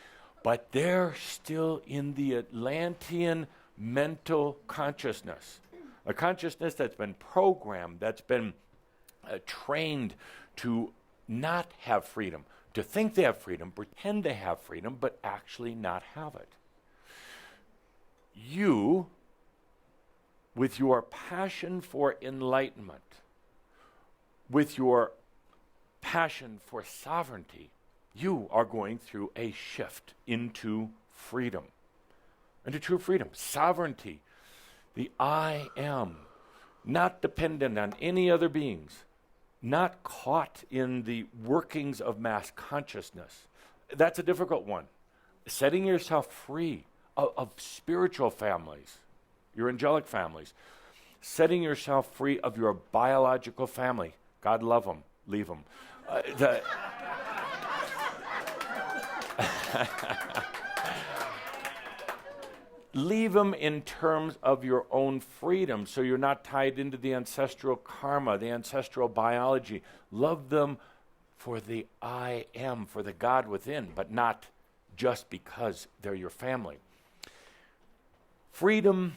But they're still in the Atlantean mental consciousness, a consciousness that's been programmed, that's been trained to not have freedom, to think they have freedom, pretend they have freedom, but actually not have it. You, with your passion for enlightenment, with your passion for sovereignty, you are going through a shift into freedom, into true freedom, sovereignty, the I am, not dependent on any other beings, not caught in the workings of mass consciousness. That's a difficult one. Setting yourself free of spiritual families, your angelic families, setting yourself free of your biological family. God love them, leave them. Leave them in terms of your own freedom, so you're not tied into the ancestral karma, the ancestral biology. Love them for the I am, for the God within, but not just because they're your family. Freedom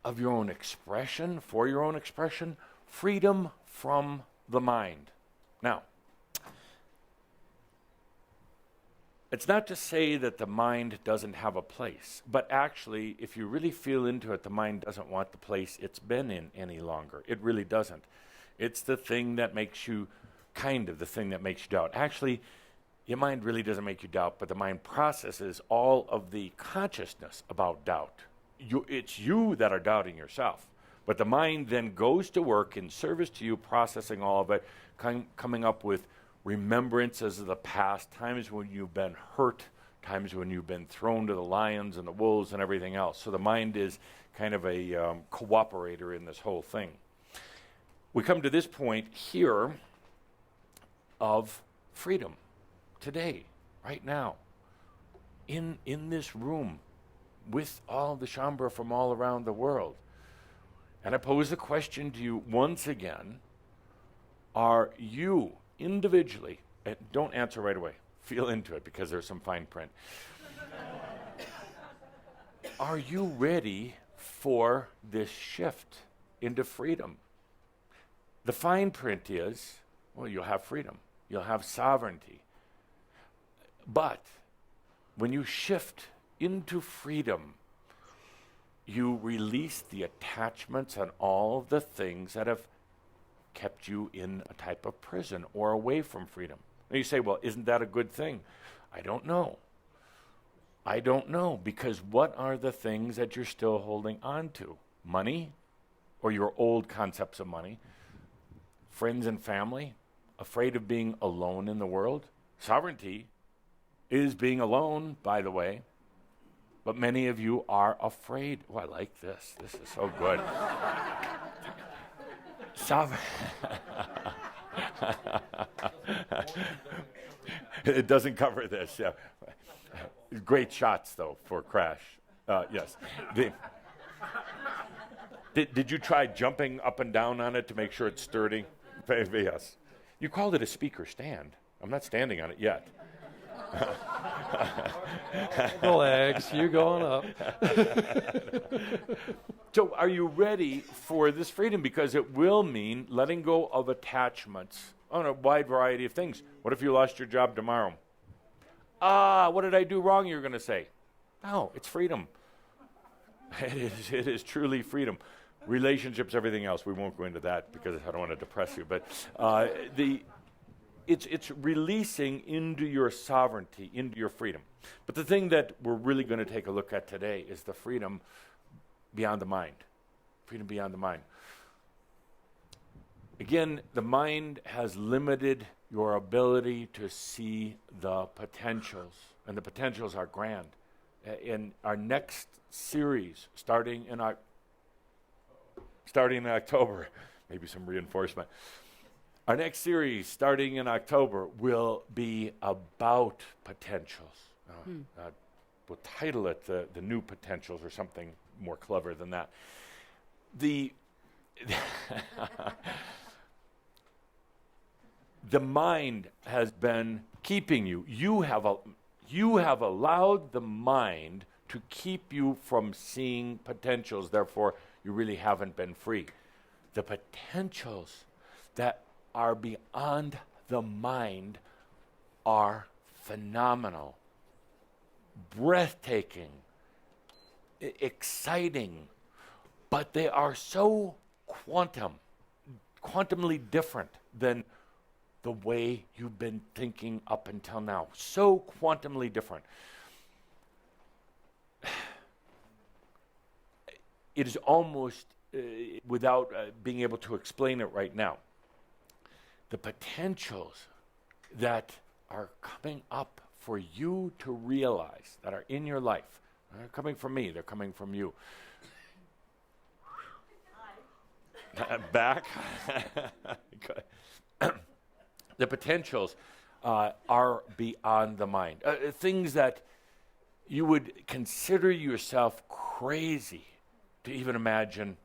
of your own expression, for your own expression, freedom from the mind. Now, it's not to say that the mind doesn't have a place, but actually, if you really feel into it, the mind doesn't want the place it's been in any longer. It really doesn't. It's the thing that makes you, kind of the thing that makes you doubt. Actually, your mind really doesn't make you doubt, but the mind processes all of the consciousness about doubt. It's you that are doubting yourself. But the mind then goes to work in service to you, processing all of it, coming up with remembrances of the past, times when you've been hurt, times when you've been thrown to the lions and the wolves and everything else. So the mind is kind of a cooperator in this whole thing. We come to this point here of freedom today, right now, in this room, with all the Shambra from all around the world. And I pose the question to you once again, are you individually, and don't answer right away, feel into it because there's some fine print. Are you ready for this shift into freedom? The fine print is, well, you'll have freedom, you'll have sovereignty. But when you shift into freedom, you release the attachments and all of the things that have kept you in a type of prison or away from freedom. And you say, well, isn't that a good thing? I don't know. I don't know, because what are the things that you're still holding on to? Money, or your old concepts of money? Friends and family? Afraid of being alone in the world? Sovereignty is being alone, by the way. But many of you are afraid. Oh, I like this. This is so good. It doesn't cover this. Yeah. Great shots, though, for Crash. Yes. Did you try jumping up and down on it to make sure it's sturdy? Yes. You called it a speaker stand. I'm not standing on it yet. Relax, you're going up. So are you ready for this freedom? Because it will mean letting go of attachments on a wide variety of things. What if you lost your job tomorrow? What did I do wrong, you're going to say? No, it's freedom. It is truly freedom. Relationships, everything else, we won't go into that because I don't want to depress you. But it's releasing into your sovereignty, into your freedom. But the thing that we're really going to take a look at today is the freedom beyond the mind. Freedom beyond the mind. Again, the mind has limited your ability to see the potentials, and the potentials are grand. In our next series, starting in October, maybe some reinforcement. Our next series, starting in October, will be about potentials. We'll title it the New Potentials or something more clever than that. The the mind has been keeping you. You have allowed the mind to keep you from seeing potentials. Therefore, you really haven't been free. The potentials that are beyond the mind are phenomenal, breathtaking, exciting, but they are so quantumly different than the way you've been thinking up until now. So quantumly different. It is almost, without being able to explain it right now, the potentials that are coming up for you to realize that are in your life. They're coming from me, they're coming from you. Back. The potentials are beyond the mind. Things that you would consider yourself crazy to even imagine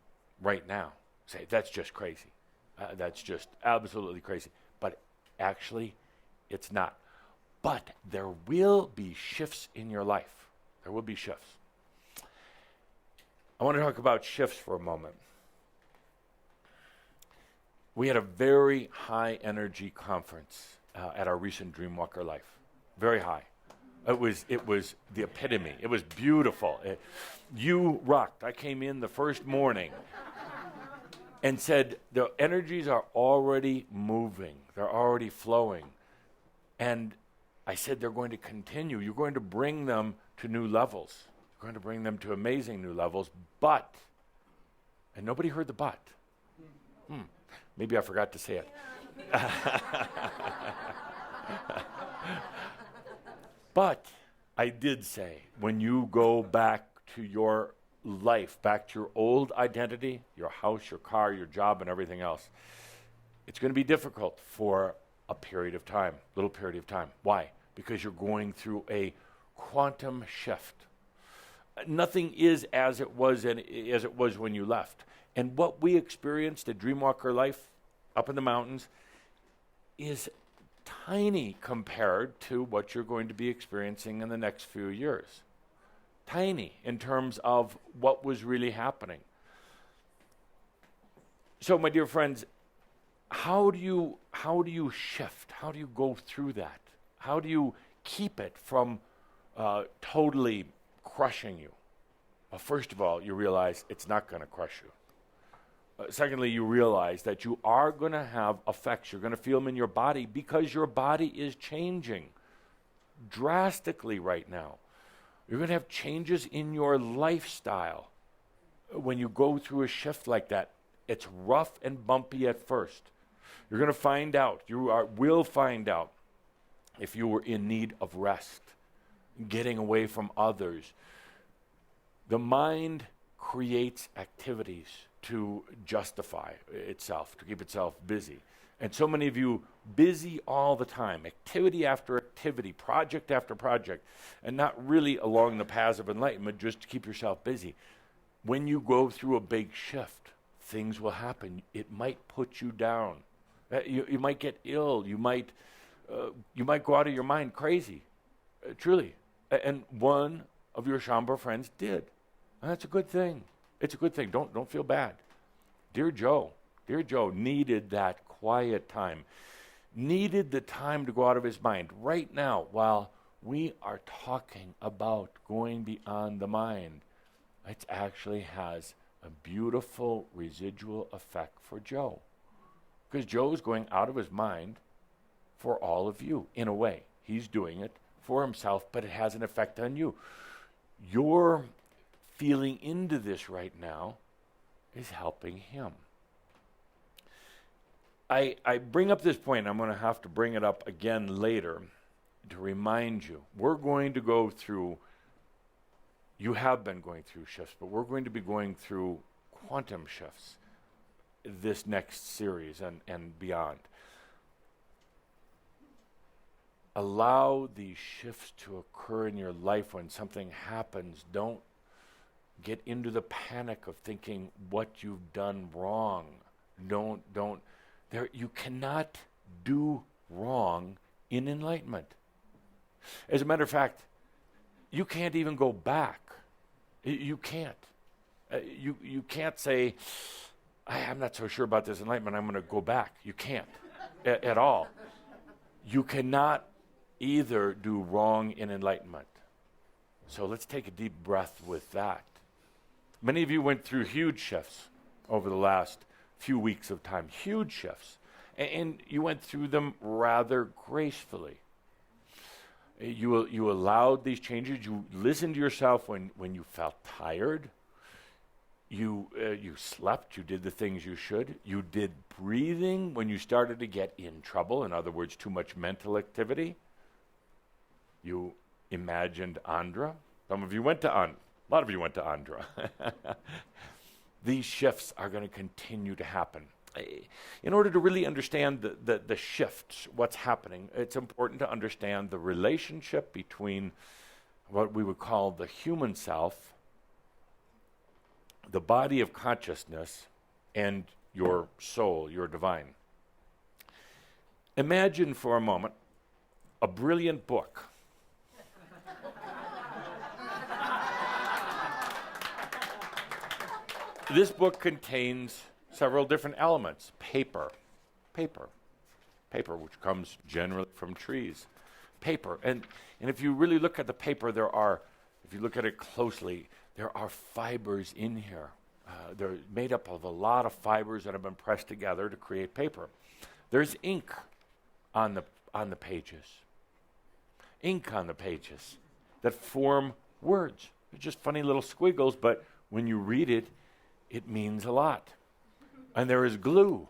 right now. Say, that's just crazy. That's just absolutely crazy. But actually, it's not. But there will be shifts in your life. There will be shifts. I want to talk about shifts for a moment. We had a very high energy conference at our recent Dreamwalker Life. Very high. It was the epitome. It was beautiful. You rocked. I came in the first morning and said, the energies are already moving. They're already flowing. And I said, they're going to continue. You're going to bring them to new levels. You're going to bring them to amazing new levels. But, and nobody heard the but. Maybe I forgot to say it. But I did say, when you go back to your life, back to your old identity, your house, your car, your job, and everything else, it's going to be difficult for a period of time, little period of time. Why? Because you're going through a quantum shift. Nothing is as it was when you left. And what we experienced at Dreamwalker Life up in the mountains is tiny compared to what you're going to be experiencing in the next few years. Tiny in terms of what was really happening. So, my dear friends, how do you shift? How do you go through that? How do you keep it from totally crushing you? Well, first of all, you realize it's not going to crush you. Secondly, you realize that you are going to have effects. You're going to feel them in your body because your body is changing drastically right now. You're going to have changes in your lifestyle when you go through a shift like that. It's rough and bumpy at first. You're going to find out, will find out if you were in need of rest, getting away from others. The mind creates activities to justify itself, to keep itself busy. And so many of you busy all the time, activity after activity, project after project, and not really along the paths of enlightenment, just to keep yourself busy. When you go through a big shift, things will happen. It might put you down. You might get ill. You might go out of your mind crazy, truly. And one of your Shambhala friends did. And that's a good thing. It's a good thing. Don't feel bad. Dear Joe needed that quiet time, needed the time to go out of his mind. Right now, while we are talking about going beyond the mind, it actually has a beautiful residual effect for Joe. Because Joe is going out of his mind for all of you, in a way. He's doing it for himself, but it has an effect on you. Your feeling into this right now is helping him. I bring up this point, I'm going to have to bring it up again later to remind you, we're going to go through, you have been going through shifts, but we're going to be going through quantum shifts this next series and beyond. Allow these shifts to occur in your life when something happens. Don't get into the panic of thinking what you've done wrong. Don't. You cannot do wrong in enlightenment. As a matter of fact, you can't even go back. You can't. You can't say, I'm not so sure about this enlightenment, I'm going to go back. You can't at all. You cannot either do wrong in enlightenment. So let's take a deep breath with that. Many of you went through huge shifts over the last few weeks of time, huge shifts. And you went through them rather gracefully. You allowed these changes. You listened to yourself when you felt tired. You slept. You did the things you should. You did breathing when you started to get in trouble. In other words, too much mental activity. You imagined Andhra. Some of you went to Andhra. A lot of you went to Andhra. These shifts are going to continue to happen. In order to really understand the shifts, what's happening, it's important to understand the relationship between what we would call the human self, the body of consciousness, and your soul, your divine. Imagine for a moment a brilliant book. This book contains several different elements. Paper, which comes generally from trees. Paper, and if you really look at the paper, if you look at it closely, there are fibers in here. They're made up of a lot of fibers that have been pressed together to create paper. There's ink on the pages. Ink on the pages that form words. They're just funny little squiggles, but when you read it, it means a lot. And there is glue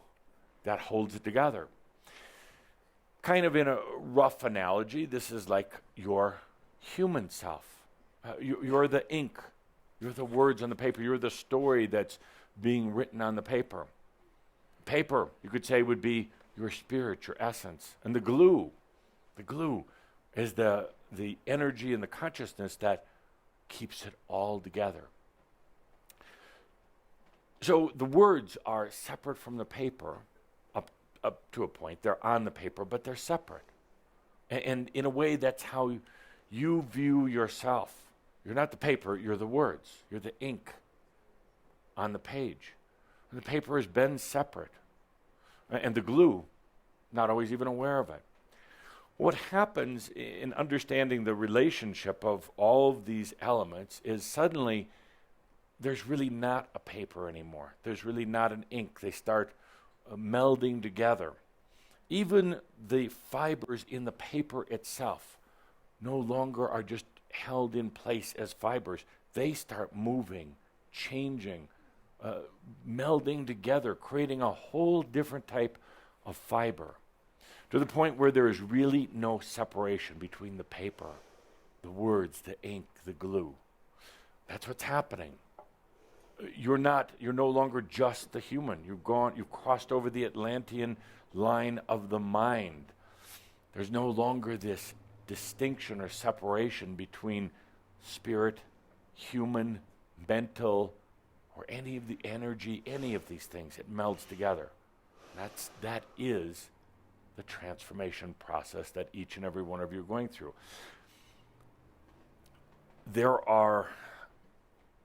that holds it together. Kind of in a rough analogy, this is like your human self. You're the ink. You're the words on the paper. You're the story that's being written on the paper. Paper, you could say, would be your spirit, your essence. And the glue is the energy and the consciousness that keeps it all together. So the words are separate from the paper up to a point. They're on the paper, but they're separate. And in a way, that's how you view yourself. You're not the paper, you're the words. You're the ink on the page. And the paper has been separate. And the glue, not always even aware of it. What happens in understanding the relationship of all of these elements is suddenly there's really not a paper anymore. There's really not an ink. They start melding together. Even the fibers in the paper itself no longer are just held in place as fibers. They start moving, changing, melding together, creating a whole different type of fiber, to the point where there is really no separation between the paper, the words, the ink, the glue. That's what's happening. You're no longer just the human. You've crossed over the Atlantean line of the mind. There's no longer this distinction or separation between spirit, human, mental, or any of the energy, any of these things. It melds together. That is the transformation process that each and every one of you are going through. There are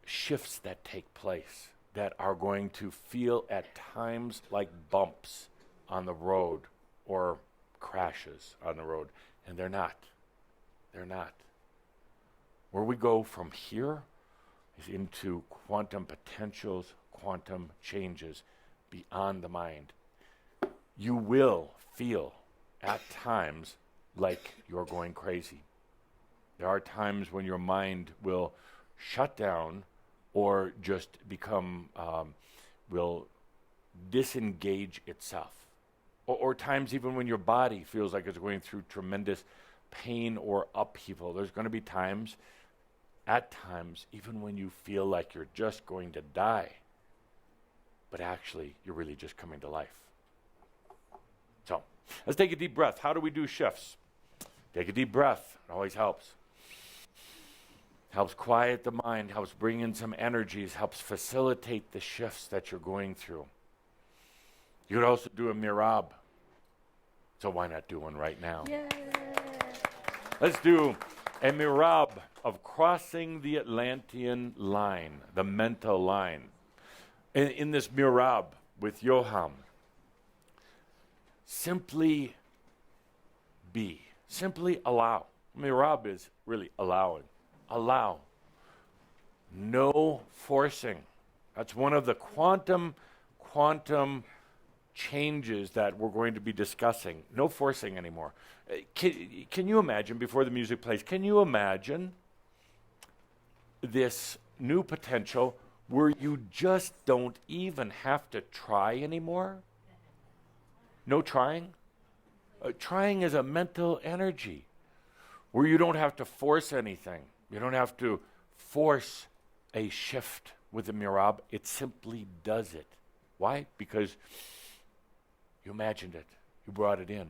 shifts that take place that are going to feel at times like bumps on the road or crashes on the road, and they're not. They're not. Where we go from here is into quantum potentials, quantum changes beyond the mind. You will feel at times like you're going crazy. There are times when your mind will shut down or just will disengage itself. Or times even when your body feels like it's going through tremendous pain or upheaval. There's going to be times, at times, even when you feel like you're just going to die, but actually you're really just coming to life. So, let's take a deep breath. How do we do shifts? Take a deep breath. It always helps. helps quiet the mind, helps bring in some energies, helps facilitate the shifts that you're going through. You could also do a mirab. So why not do one right now? Yay. Let's do a mirab of crossing the Atlantean line, the mental line. In this mirab with Yoham, simply be, simply allow. Mirab is really allowing. Allow. No forcing. That's one of the quantum changes that we're going to be discussing. No forcing anymore. Can you imagine, before the music plays, can you imagine this new potential where you just don't even have to try anymore? No trying? Trying is a mental energy where you don't have to force anything. You don't have to force a shift with the mirab. It simply does it. Why? Because you imagined it. You brought it in.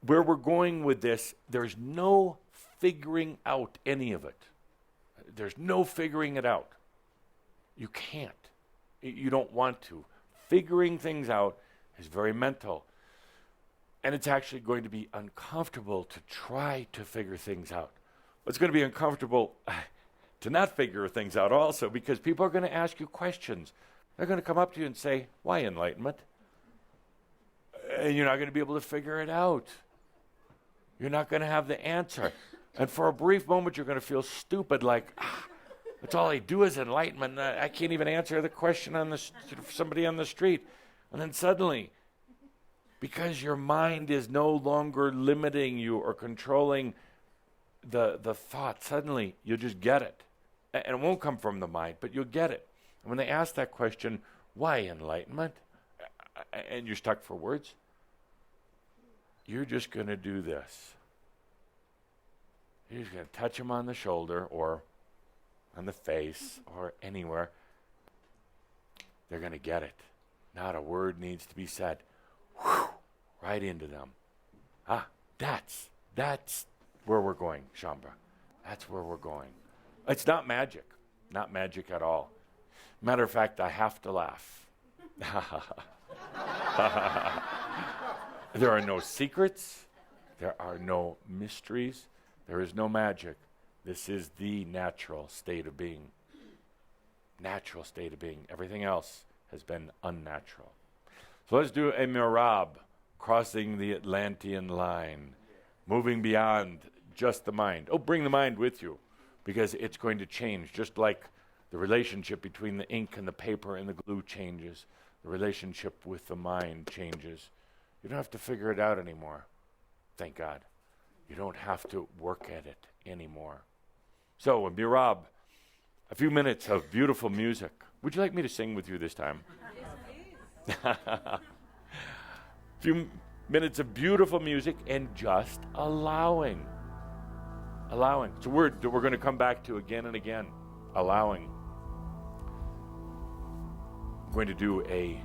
Where we're going with this, there's no figuring out any of it. There's no figuring it out. You can't. You don't want to. Figuring things out is very mental. And it's actually going to be uncomfortable to try to figure things out. It's going to be uncomfortable to not figure things out also, because people are going to ask you questions. They're going to come up to you and say, why enlightenment? And you're not going to be able to figure it out. You're not going to have the answer. And for a brief moment, you're going to feel stupid, like, that's all I do is enlightenment. I can't even answer the question to somebody on the street. And then suddenly, because your mind is no longer limiting you or controlling the thought, suddenly you'll just get it. And it won't come from the mind, but you'll get it. And when they ask that question, why enlightenment? And you're stuck for words, you're just going to do this. You're just going to touch them on the shoulder or on the face or anywhere. They're going to get it. Not a word needs to be said. Whew, right into them. That's where we're going, Shambha. That's where we're going. It's not magic. Not magic at all. Matter of fact, I have to laugh. There are no secrets. There are no mysteries. There is no magic. This is the natural state of being. Natural state of being. Everything else has been unnatural. So let's do a mirab, crossing the Atlantean line, moving beyond just the mind. Oh, bring the mind with you, because it's going to change, just like the relationship between the ink and the paper and the glue changes. The relationship with the mind changes. You don't have to figure it out anymore. Thank God. You don't have to work at it anymore. So, a mirab, a few minutes of beautiful music. Would you like me to sing with you this time? A few minutes of beautiful music and just allowing. Allowing. It's a word that we're going to come back to again and again. Allowing. I'm going to do a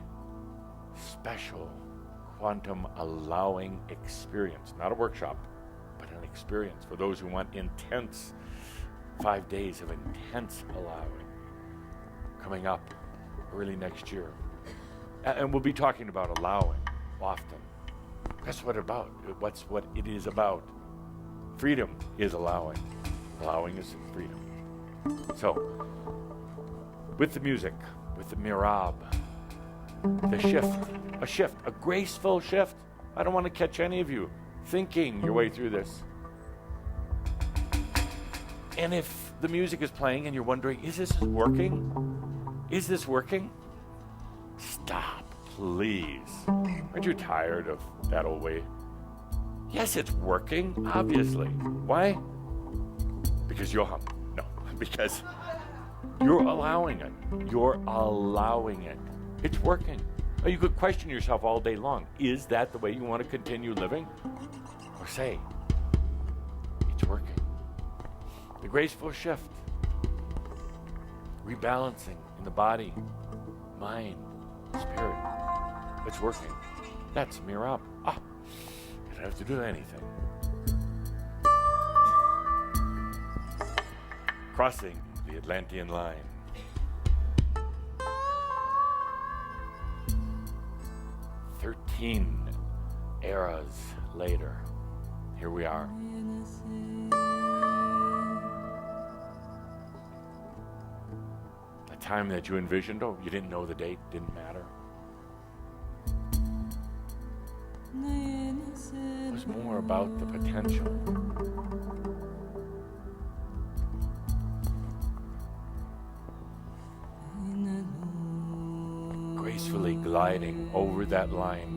special quantum allowing experience. Not a workshop, but an experience for those who want intense 5 days of intense allowing coming up early next year. And we'll be talking about allowing often. That's what it is about. Freedom is allowing. Allowing is freedom. So, with the music, with the mirab, the shift, a graceful shift. I don't want to catch any of you thinking your way through this. And if the music is playing and you're wondering, is this working? Is this working? Stop, please. Aren't you tired of that old way? Yes, it's working, obviously. Why? Because you're no, because you're allowing it. You're allowing it. It's working. Oh, you could question yourself all day long. Is that the way you want to continue living? Or say, it's working. The graceful shift. Rebalancing in the body, mind, spirit. It's working. That's mirab. You don't have to do anything. crossing the Atlantean line. "13 eras later, here we are. The time that you envisioned, you didn't know the date, didn't matter. It was more about the potential. Gracefully gliding over that line.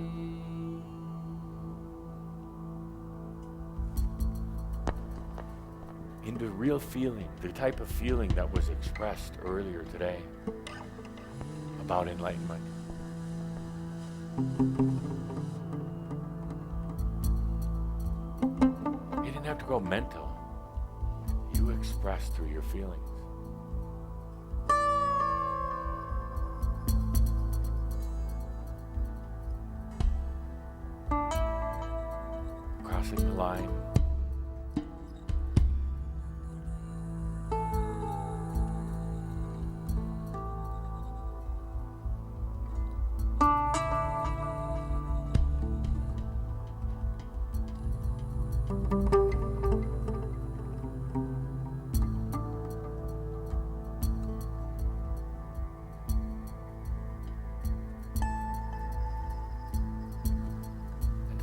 Into real feeling, the type of feeling that was expressed earlier today about enlightenment. You didn't have to go mental. You expressed through your feelings. Crossing the line.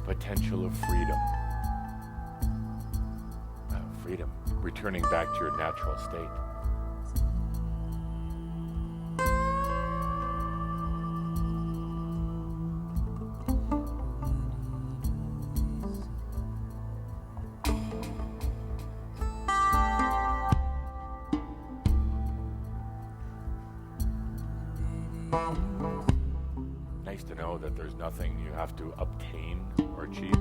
Potential of freedom. Freedom, returning back to your natural state. Nice to know that there's nothing you have to obtain or achieve.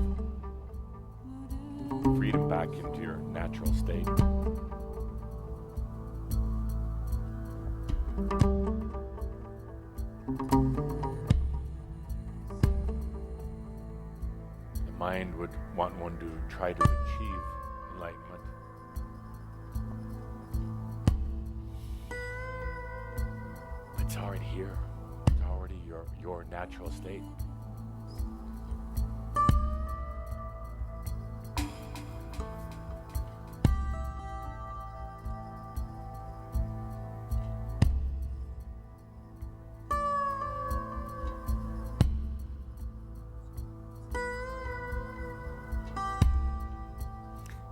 Freedom back into your natural state. The mind would want one to try to achieve enlightenment. It's already here. It's already your natural state.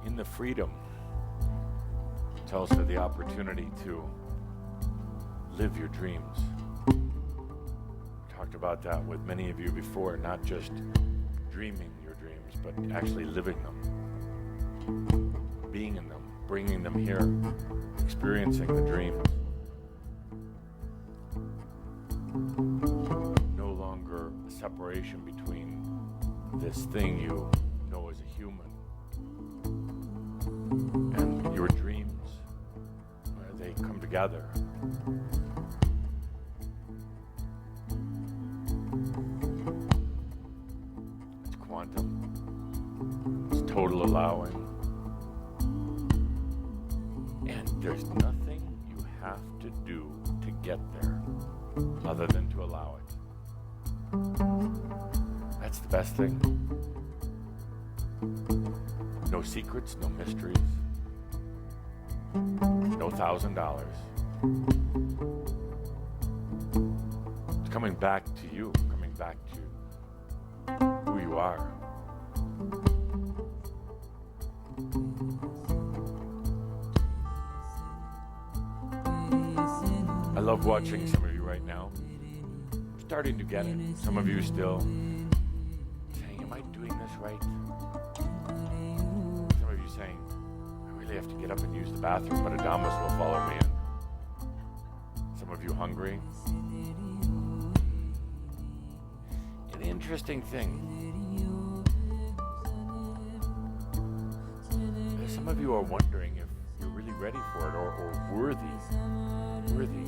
In the freedom, it's also the opportunity to live your dreams. Talked about that with many of you before, not just dreaming your dreams, but actually living them, being in them, bringing them here, experiencing the dreams. No longer a separation between this thing you know as a human and your dreams, where they come together. It's quantum. It's total allowing. And there's nothing you have to do to get there other than to allow it. That's the best thing. No secrets, no mysteries, no $1,000. It's coming back to you, coming back to who you are. I love watching some of you right now, starting to get it. Some of you still saying, am I doing this right? Saying, I really have to get up and use the bathroom, but Adamus will follow me in. Some of you hungry. An interesting thing. Some of you are wondering if you're really ready for it or worthy. Worthy.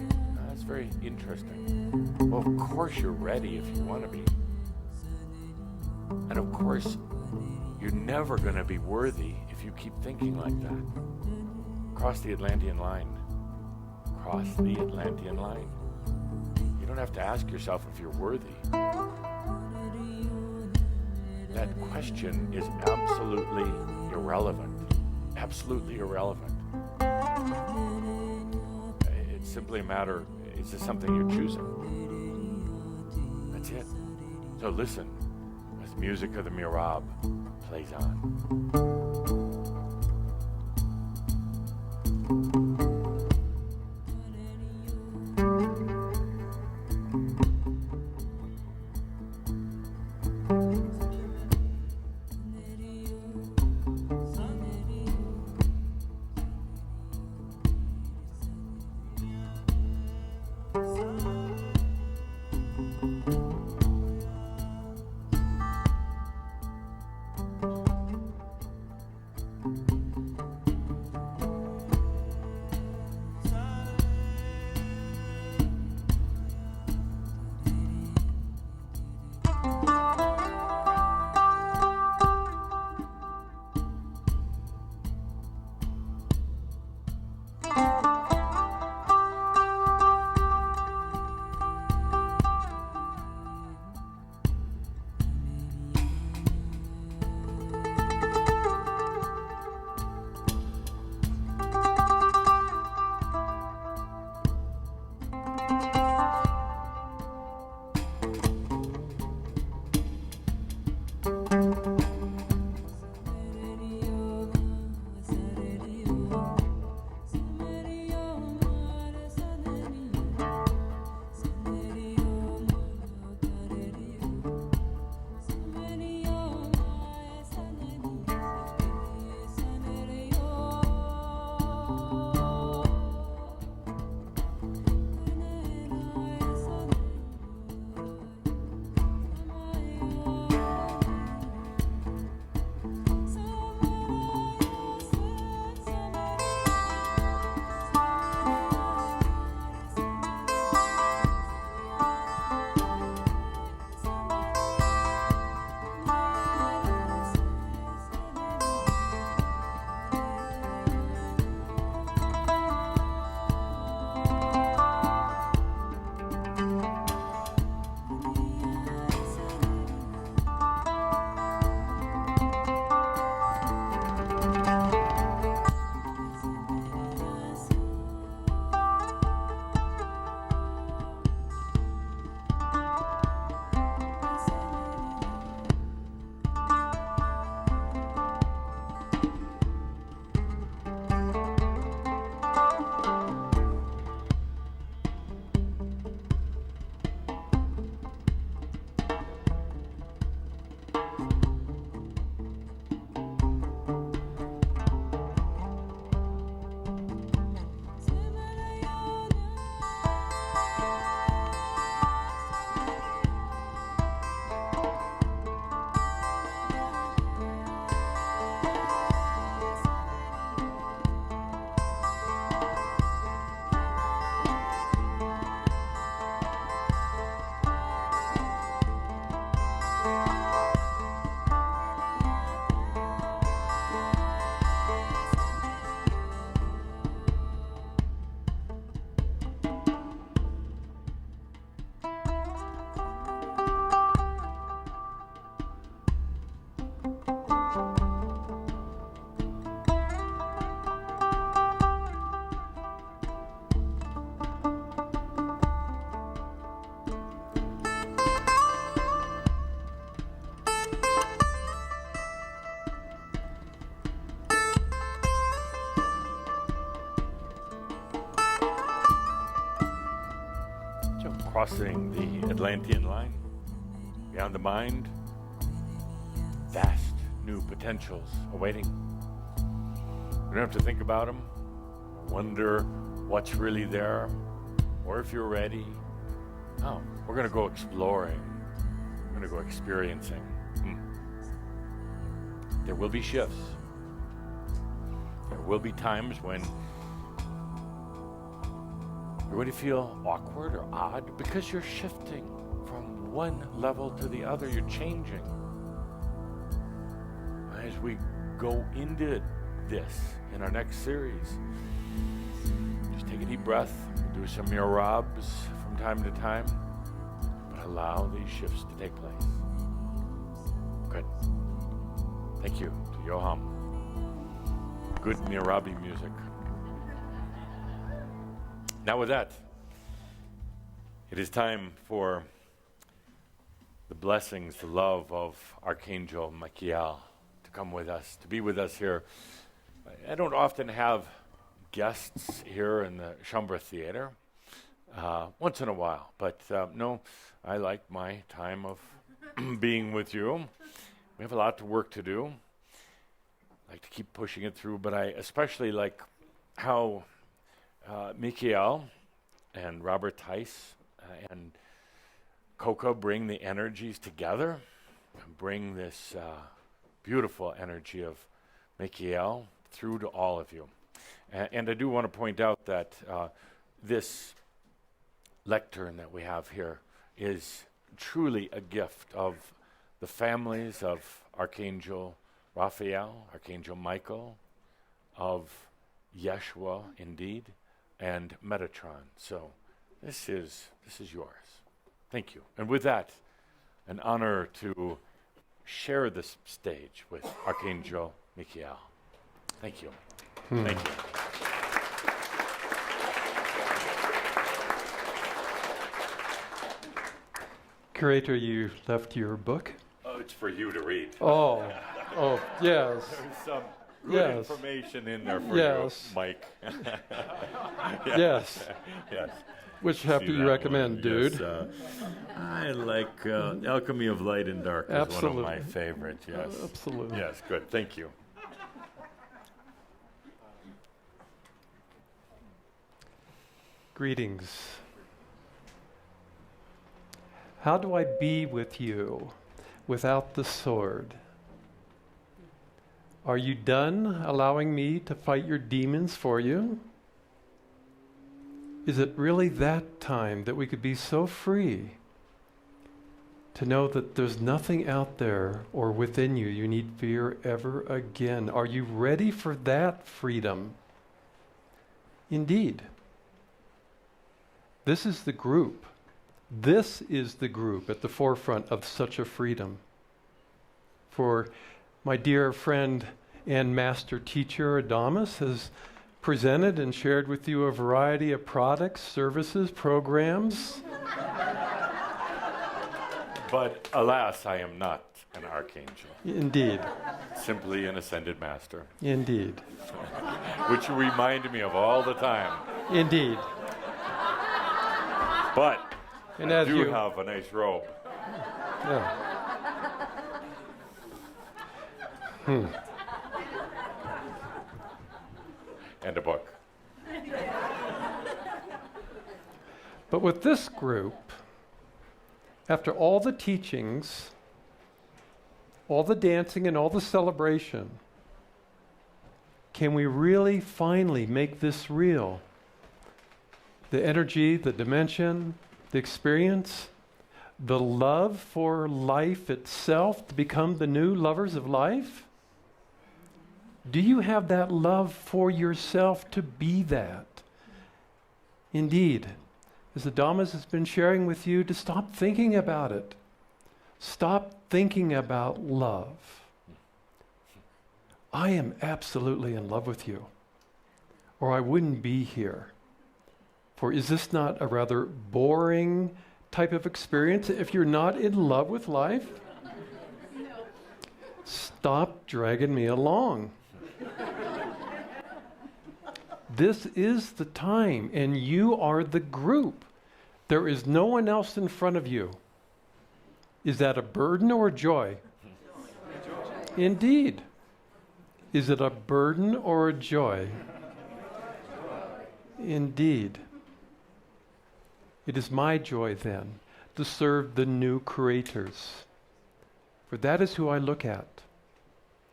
That's very interesting. Well, of course you're ready if you want to be. And of course, you're never going to be worthy if you keep thinking like that. Cross the Atlantean line. Cross the Atlantean line. You don't have to ask yourself if you're worthy. That question is absolutely irrelevant. Absolutely irrelevant. It's simply a matter, is this something you're choosing? That's it. So listen as the music of the Mirab plays on. Crossing the Atlantean line, beyond the mind, vast new potentials awaiting. You don't have to think about them, wonder what's really there, or if you're ready. No, we're going to go exploring. We're going to go experiencing. There will be shifts. There will be times when you're going to feel awkward or odd because you're shifting from one level to the other. You're changing. As we go into this in our next series. Just take a deep breath. We'll do some mirabs from time to time, but allow these shifts to take place. Good. Thank you to Yoham. Good mirabi music. Now with that, it is time for the blessings, the love of Archangel Michael to come with us, to be with us here. I don't often have guests here in the Schomburg Theater, once in a while, but no, I like my time of being with you. We have a lot of work to do. I like to keep pushing it through, but I especially like how Michael and Robert Tice and Coca bring the energies together and bring this beautiful energy of Michael through to all of you. And I do want to point out that this lectern that we have here is truly a gift of the families of Archangel Raphael, Archangel Michael, of Yeshua indeed, and Metatron. So this is yours. Thank you. And with that, an honor to share this stage with Archangel Michael. Thank you. Thank you. Curator, you left your book? Oh, it's for you to read. Oh, yes. There's some good information in there for you, Mike. Yes. Yes. Which chapter you recommend, dude? Yes, I like Alchemy of Light and Dark is one of my favorites, yes. Absolutely. Yes, good. Thank you. Greetings. How do I be with you without the sword? Are you done allowing me to fight your demons for you? Is it really that time that we could be so free to know that there's nothing out there or within you you need fear ever again? Are you ready for that freedom? Indeed. This is the group. This is the group at the forefront of such a freedom. For my dear friend and master teacher Adamus has presented and shared with you a variety of products, services, programs. But alas, I am not an archangel. Indeed. Simply an ascended master. Indeed. Which you remind me of all the time. Indeed. But and I do have a nice robe. Yeah. And a book. But with this group, after all the teachings, all the dancing and all the celebration, can we really finally make this real? The energy, the dimension, the experience, the love for life itself to become the new lovers of life? Do you have that love for yourself to be that? Indeed, as Adamus has been sharing with you, to stop thinking about it. Stop thinking about love. I am absolutely in love with you, or I wouldn't be here. For is this not a rather boring type of experience if you're not in love with life? No. Stop dragging me along. This is the time, and you are the group. There is no one else in front of you. Is that a burden or a joy? Indeed. Is it a burden or a joy? Indeed. It is my joy then to serve the new creators. For that is who I look at.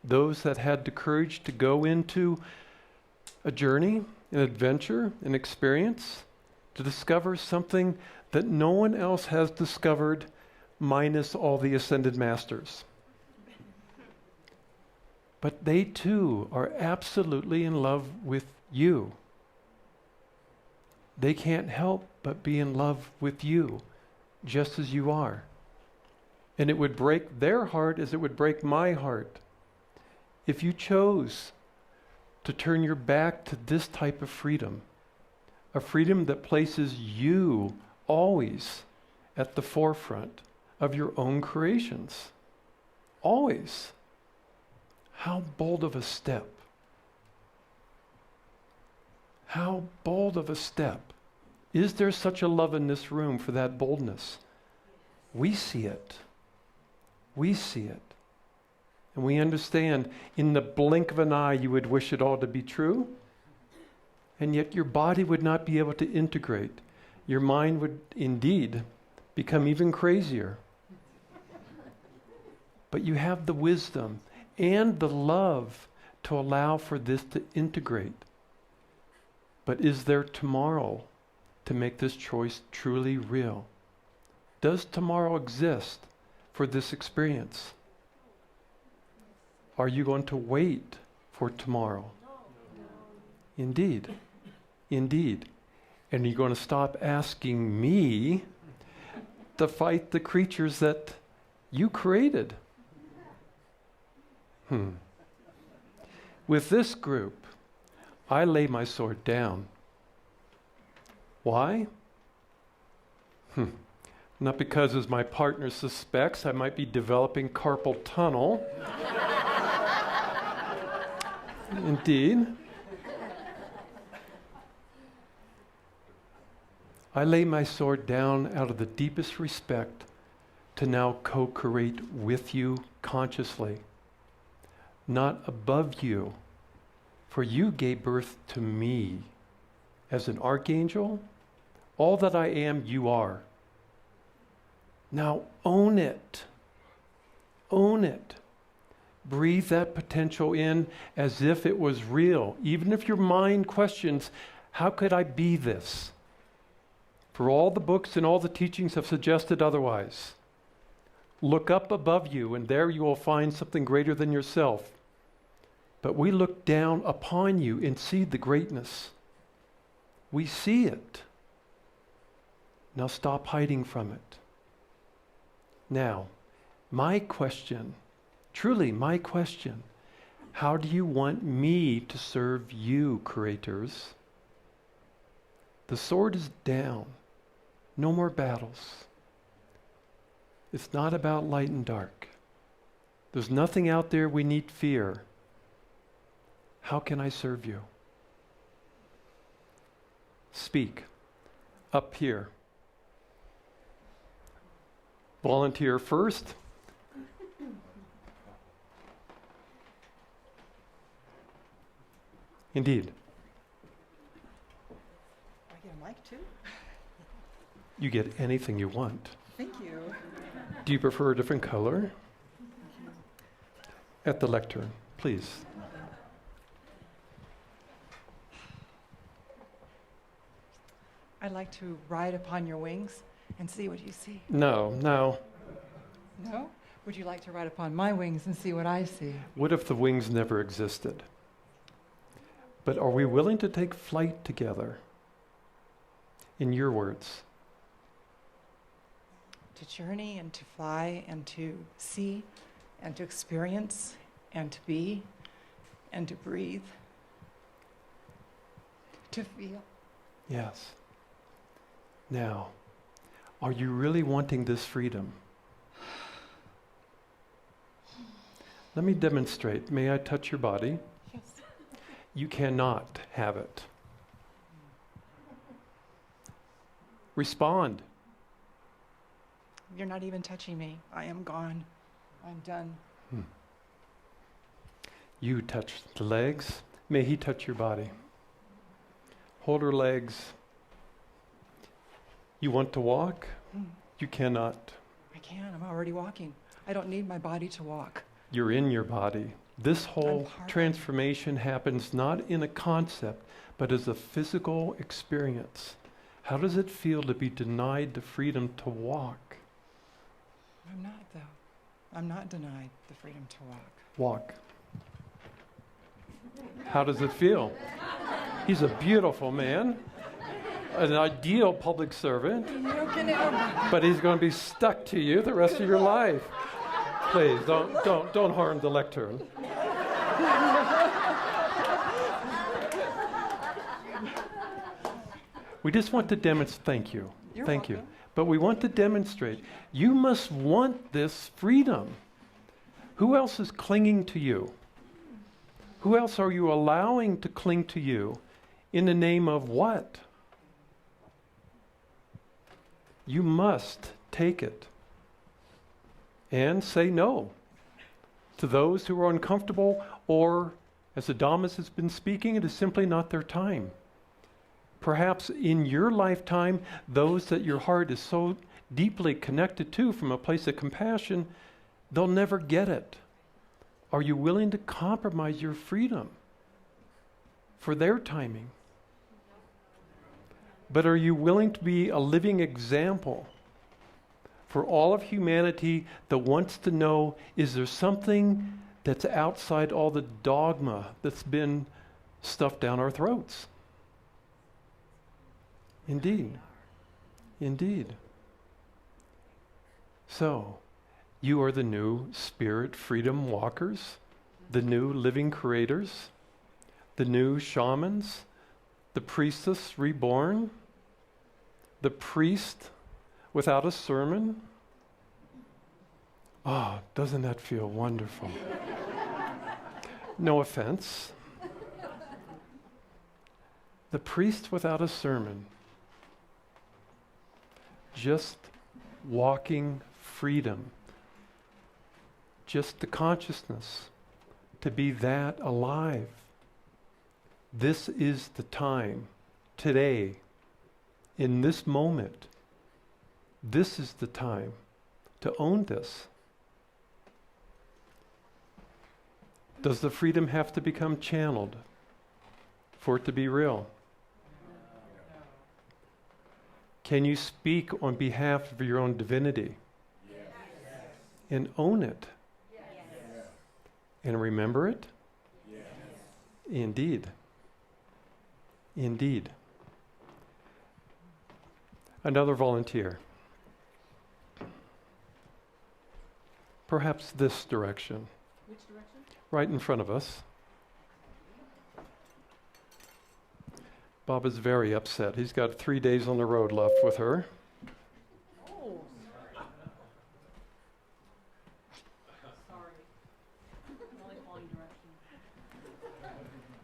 Those that had the courage to go into a journey, an adventure, an experience, to discover something that no one else has discovered, minus all the ascended masters. But they too are absolutely in love with you. They can't help but be in love with you, just as you are. And it would break their heart as it would break my heart if you chose to turn your back to this type of freedom, a freedom that places you always at the forefront of your own creations. Always. How bold of a step. How bold of a step. Is there such a love in this room for that boldness? We see it. We see it. And we understand in the blink of an eye you would wish it all to be true, and yet your body would not be able to integrate. Your mind would indeed become even crazier. But you have the wisdom and the love to allow for this to integrate. But is there tomorrow to make this choice truly real? Does tomorrow exist for this experience? Are you going to wait for tomorrow? Indeed. Indeed. And you're going to stop asking me to fight the creatures that you created. With this group, I lay my sword down. Why? Not because, as my partner suspects, I might be developing carpal tunnel. Indeed. I lay my sword down out of the deepest respect to now co-create with you consciously, not above you, for you gave birth to me as an archangel. All that I am, you are. Now own it. Own it. Breathe that potential in as if it was real. Even if your mind questions, how could I be this? For all the books and all the teachings have suggested otherwise. Look up above you, and there you will find something greater than yourself. But we look down upon you and see the greatness. We see it. Now stop hiding from it. Now, my question, truly my question, how do you want me to serve you, creators? The sword is down. No more battles. It's not about light and dark. There's nothing out there we need fear. How can I serve you? Speak. Up here. Volunteer first. Indeed. I get a mic too? You get anything you want. Thank you. Do you prefer a different color? At the lectern, please. I'd like to ride upon your wings and see what you see. No. No? Would you like to ride upon my wings and see what I see? What if the wings never existed? But are we willing to take flight together? In your words. To journey and to fly and to see and to experience and to be and to breathe. To feel. Yes. Now, are you really wanting this freedom? Let me demonstrate. May I touch your body? Yes. You cannot have it. Respond. You're not even touching me. I am gone. I'm done. You touch the legs. May he touch your body. Hold her legs. You want to walk? You cannot. I can. I'm already walking. I don't need my body to walk. You're in your body. This whole transformation happens not in a concept, but as a physical experience. How does it feel to be denied the freedom to walk? I'm not, though. I'm not denied the freedom to walk. Walk. How does it feel? He's a beautiful man, an ideal public servant, but he's going to be stuck to you the rest of your life. Please, don't harm the lectern. We just want to demonstrate, thank you. Thank you. But we want to demonstrate, you must want this freedom. Who else is clinging to you? Who else are you allowing to cling to you in the name of what? You must take it and say no to those who are uncomfortable, or, as Adamus has been speaking, it is simply not their time. Perhaps in your lifetime, those that your heart is so deeply connected to from a place of compassion, they'll never get it. Are you willing to compromise your freedom for their timing? But are you willing to be a living example for all of humanity that wants to know, is there something that's outside all the dogma that's been stuffed down our throats? Indeed. Indeed. So, you are the new spirit freedom walkers, the new living creators, the new shamans, the priestess reborn, the priest without a sermon. Oh, doesn't that feel wonderful? No offense. The priest without a sermon. Just walking freedom. Just the consciousness to be that alive. This is the time, today, in this moment. This is the time to own this. Does the freedom have to become channeled for it to be real? Can you speak on behalf of your own divinity? Yes. And own it? Yes. And remember it? Yes. Indeed. Indeed. Another volunteer. Perhaps this direction. Which direction? Right in front of us. Bob is very upset. He's got 3 days on the road left with her. Oh. Sorry. I'm only following direction.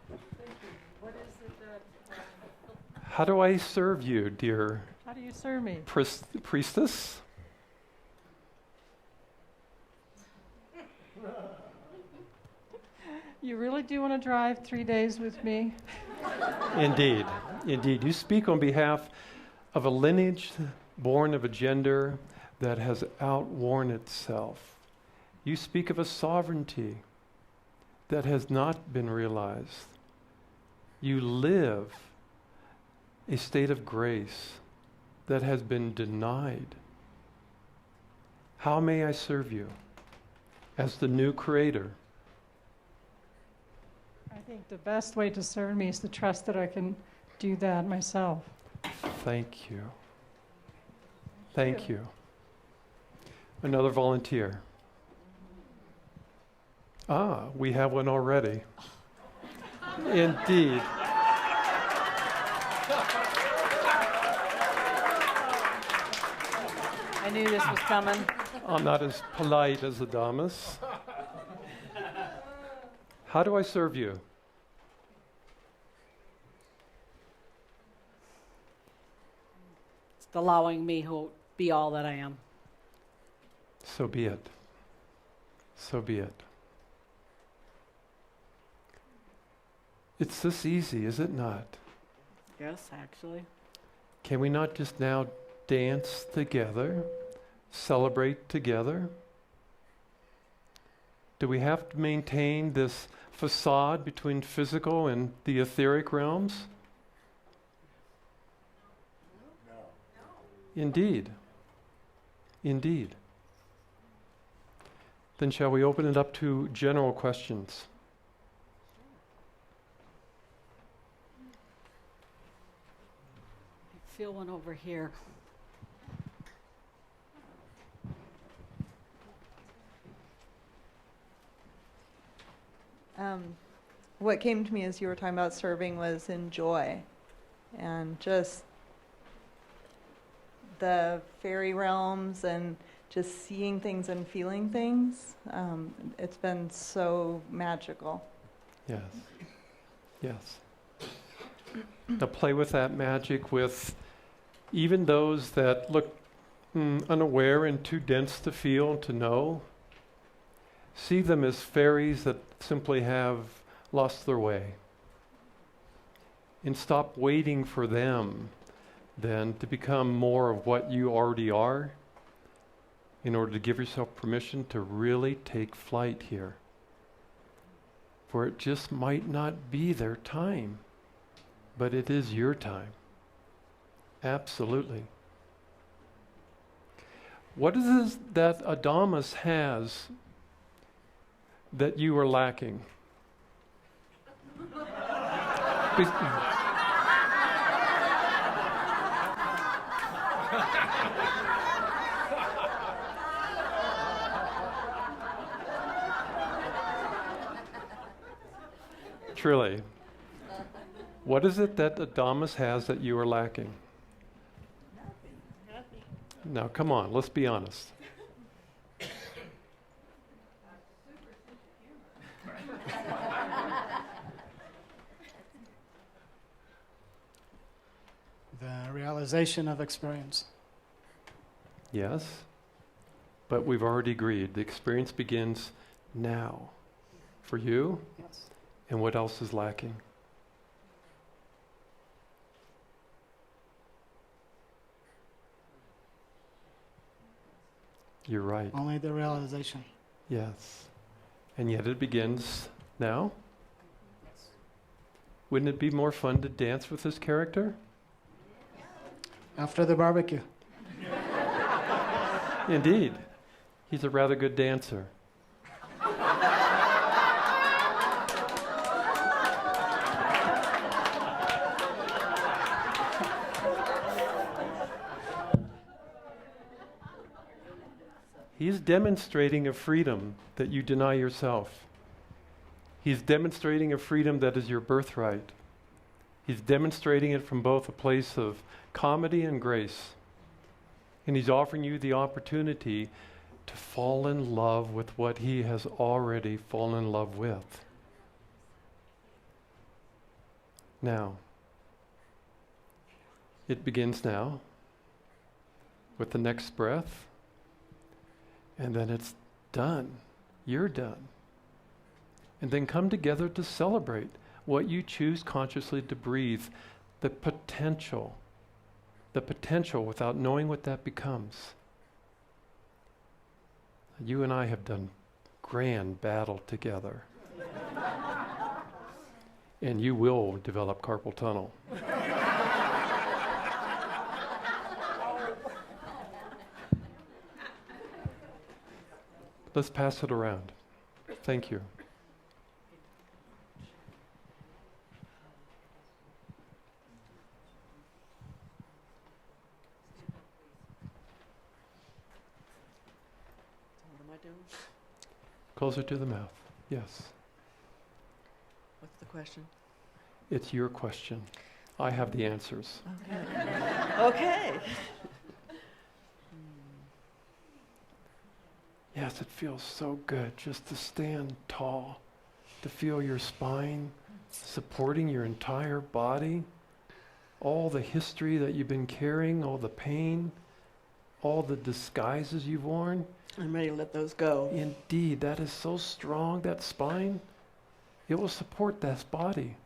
Thank you. What is it that... How do I serve you, dear? How do you serve me? Priestess? You really do want to drive 3 days with me? Indeed, indeed. You speak on behalf of a lineage born of a gender that has outworn itself. You speak of a sovereignty that has not been realized. You live a state of grace that has been denied. How may I serve you as the new creator? I think the best way to serve me is to trust that I can do that myself. Thank you. Thank you. Another volunteer. Ah, we have one already. Indeed. I knew this was coming. I'm not as polite as Adamus. How do I serve you? It's allowing me to be all that I am. So be it. So be it. It's this easy, is it not? Yes, actually. Can we not just now dance together, celebrate together? Do we have to maintain this facade between physical and the etheric realms? No. Indeed. Indeed. Then shall we open it up to general questions? feel one over here. What came to me as you were talking about serving was in joy, and just the fairy realms and just seeing things and feeling things. It's been so magical. Yes. Yes. Now play with that magic with even those that look unaware and too dense to feel and to know. See them as fairies that simply have lost their way. And stop waiting for them then to become more of what you already are in order to give yourself permission to really take flight here. For it just might not be their time, but it is your time. Absolutely. What is this that Adamus has that you are lacking? Truly. What is it that Adamus has that you are lacking? Nothing. Now, come on, let's be honest. The realization of experience. Yes, but we've already agreed. The experience begins now. For you? Yes. And what else is lacking? You're right. Only the realization. Yes. And yet it begins now? Wouldn't it be more fun to dance with this character? After the barbecue. Indeed. He's a rather good dancer. He's demonstrating a freedom that you deny yourself. He's demonstrating a freedom that is your birthright. He's demonstrating it from both a place of comedy and grace. And he's offering you the opportunity to fall in love with what he has already fallen in love with. Now, it begins now with the next breath. And then it's done. You're done. And then come together to celebrate what you choose consciously to breathe, the potential without knowing what that becomes. You and I have done grand battle together. And you will develop carpal tunnel. Let's pass it around. Thank you. What am I doing? Closer to the mouth. Yes. What's the question? It's your question. I have the answers. Okay. Okay. Yes, it feels so good just to stand tall, to feel your spine supporting your entire body, all the history that you've been carrying, all the pain, all the disguises you've worn. I'm ready to let those go. Indeed, that is so strong, that spine. It will support that body.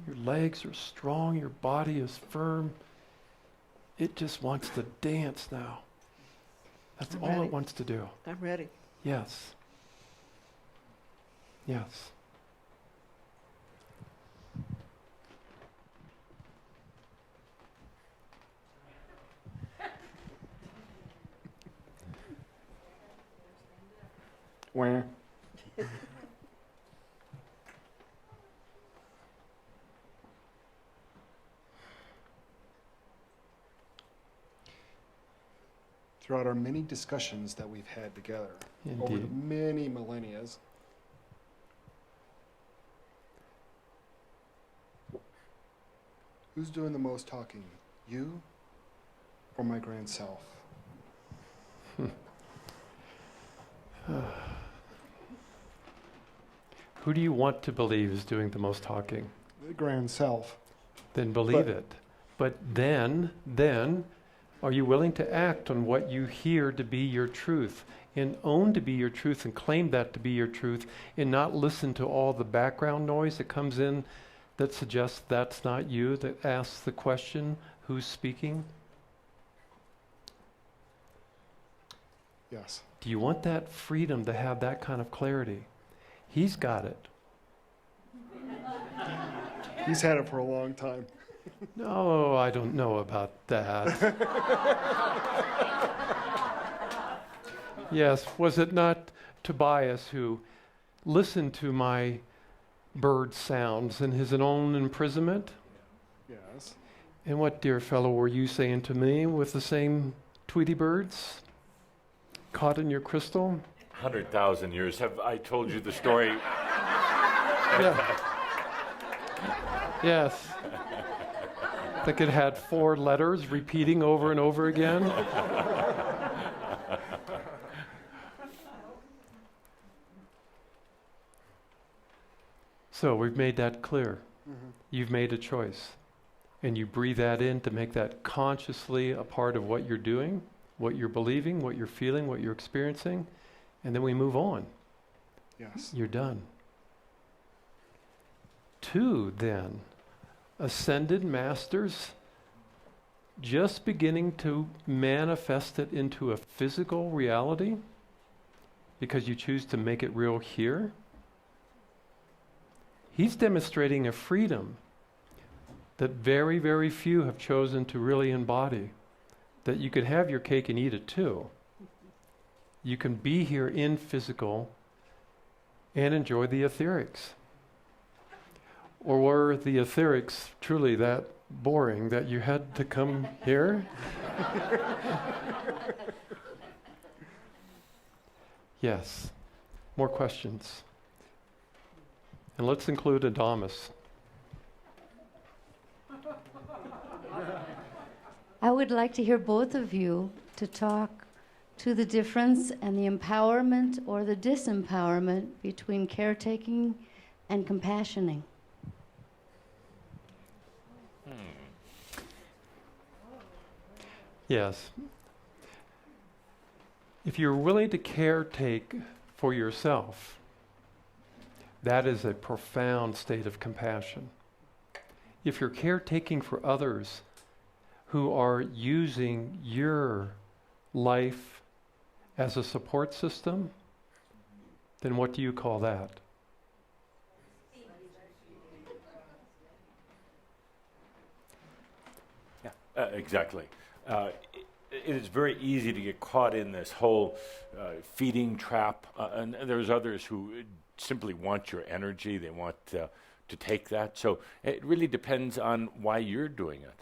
Your legs are strong, your body is firm. It just wants to dance now. That's all ready. it wants to do. I'm ready. Yes. Yes. Where? throughout our many discussions that we've had together over the Indeed. many millennia. Who's doing the most talking, you or my grand self? Who do you want to believe is doing the most talking? The grand self. Then believe it. But then, are you willing to act on what you hear to be your truth and own to be your truth and claim that to be your truth and not listen to all the background noise that comes in that suggests that's not you, that asks the question, who's speaking? Yes. Do you want that freedom to have that kind of clarity? He's got it. He's had it for a long time. No, I don't know about that. Yes, was it not Tobias who listened to my bird sounds in his own imprisonment? Yes. And what, dear fellow, were you saying to me with the same Tweety birds caught in your crystal? 100,000 years. Have I told you the story? Yeah. Yes. I think it had 4 letters repeating over and over again. So we've made that clear. Mm-hmm. You've made a choice. And you breathe that in to make that consciously a part of what you're doing, what you're believing, what you're feeling, what you're experiencing. And then we move on. Yes. You're done. 2, then, ascended masters just beginning to manifest it into a physical reality because you choose to make it real here. He's demonstrating a freedom that very, very few have chosen to really embody, that you could have your cake and eat it too. You can be here in physical and enjoy the etherics. Or were the etherics truly that boring that you had to come here? Yes. More questions? And let's include Adamus. I would like to hear both of you to talk to the difference and the empowerment or the disempowerment between caretaking and compassioning. Yes. If you're willing to caretake for yourself, that is a profound state of compassion. If you're caretaking for others who are using your life as a support system, then what do you call that? Yeah, exactly. It is very easy to get caught in this whole feeding trap, and there's others who simply want your energy. They want to take that. So it really depends on why you're doing it.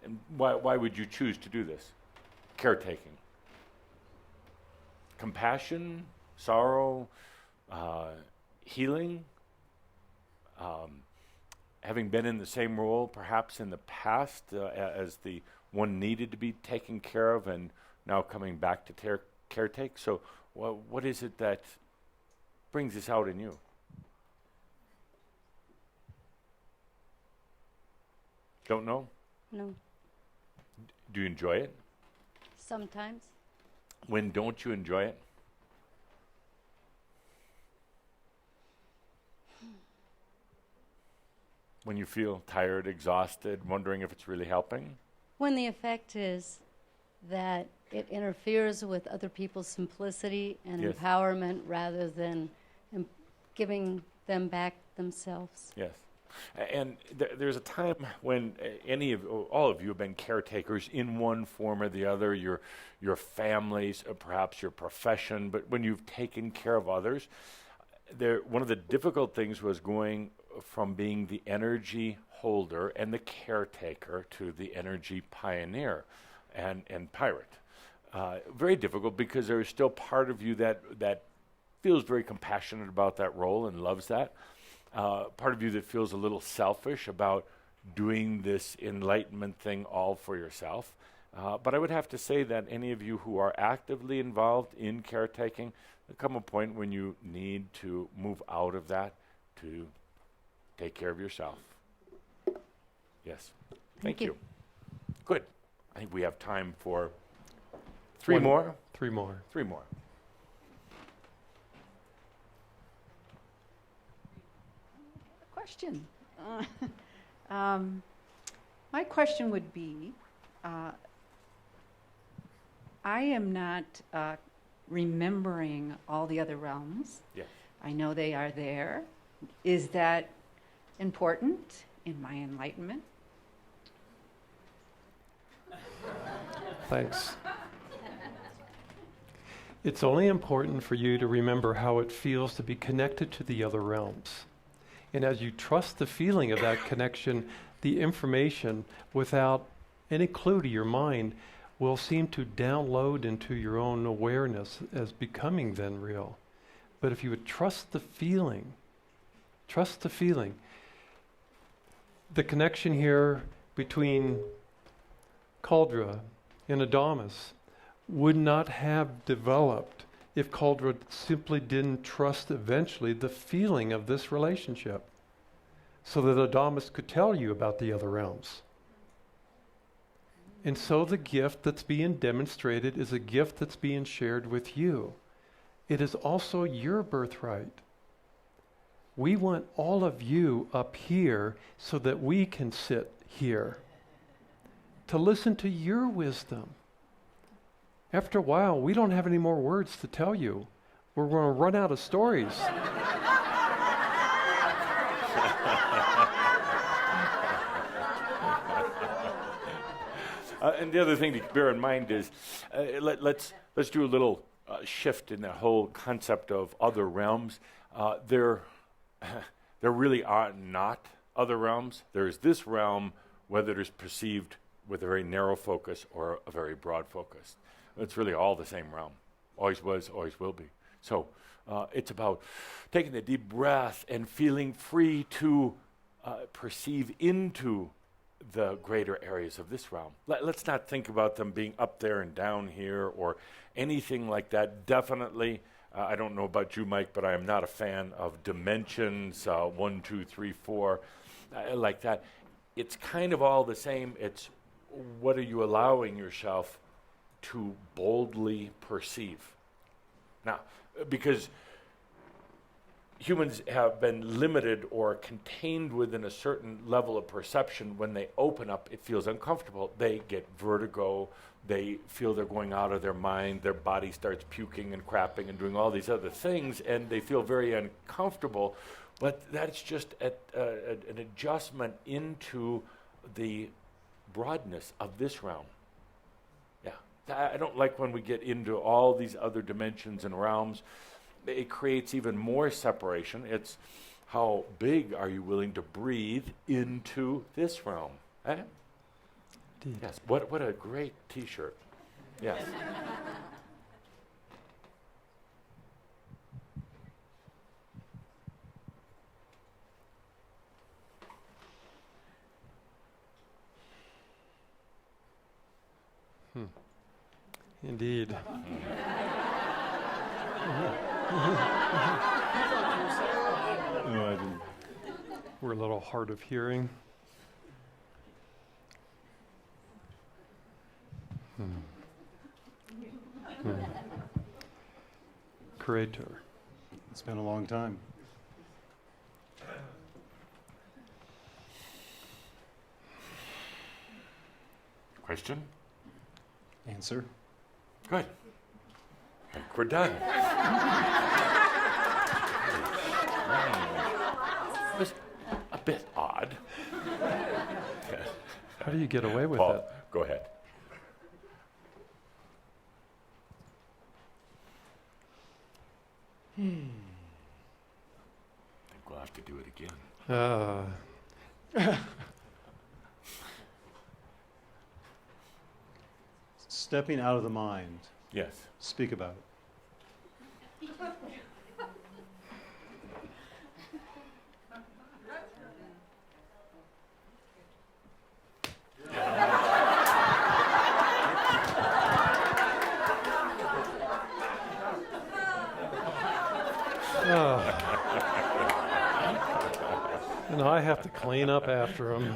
And why would you choose to do this? Caretaking. Compassion, sorrow, healing, having been in the same role perhaps in the past as the one needed to be taken care of and now coming back to caretake. So what is it that brings this out in you? Don't know? No. Do you enjoy it? Sometimes. When don't you enjoy it? When you feel tired, exhausted, wondering if it's really helping? When the effect is that it interferes with other people's simplicity and Yes. empowerment rather than giving them back themselves. Yes. And there's a time when all of you have been caretakers in one form or the other, your families, perhaps your profession, but when you've taken care of others, one of the difficult things was going from being the energy holder and the caretaker to the energy pioneer and pirate. Very difficult because there is still part of you that feels very compassionate about that role and loves that. Part of you that feels a little selfish about doing this enlightenment thing all for yourself. But I would have to say that any of you who are actively involved in caretaking, there come a point when you need to move out of that to take care of yourself. Yes. Thank you. Good. I think we have time for three more. Three more. Question. My question would be, I am not remembering all the other realms. Yes. I know they are there. Is that important in my enlightenment? Thanks. It's only important for you to remember how it feels to be connected to the other realms. And as you trust the feeling of that connection, the information, without any clue to your mind, will seem to download into your own awareness as becoming then real. But if you would trust the feeling, the connection here between Cauldre and Adamus would not have developed if Cauldre simply didn't trust eventually the feeling of this relationship, so that Adamus could tell you about the other realms. And so the gift that's being demonstrated is a gift that's being shared with you. It is also your birthright. We want all of you up here so that we can sit here to listen to your wisdom. After a while, we don't have any more words to tell you. We're going to run out of stories. And the other thing to bear in mind is, let's do a little shift in the whole concept of other realms. There really are not other realms. There is this realm, whether it is perceived with a very narrow focus or a very broad focus. It's really all the same realm. Always was, always will be. So it's about taking a deep breath and feeling free to perceive into the greater areas of this realm. Let's not think about them being up there and down here or anything like that. Definitely, I don't know about you, Mike, but I am not a fan of dimensions, 1, 2, 3, 4, like that. It's kind of all the same. It's what are you allowing yourself to boldly perceive? Now, because humans have been limited or contained within a certain level of perception. When they open up, it feels uncomfortable. They get vertigo. They feel they're going out of their mind. Their body starts puking and crapping and doing all these other things, and they feel very uncomfortable. But that's just an adjustment into the broadness of this realm. Yeah, I don't like when we get into all these other dimensions and realms. It creates even more separation. It's how big are you willing to breathe into this realm? Eh? Yes. What a great T-shirt. Yes. Indeed. We're a little hard of hearing. Creator. It's been a long time. Question? Answer? Good. I think we're done. It was a bit odd. How do you get away with Paul, it? Go ahead. I think we'll have to do it again. Stepping out of the mind. Yes. Speak about it. And I have to clean up after him.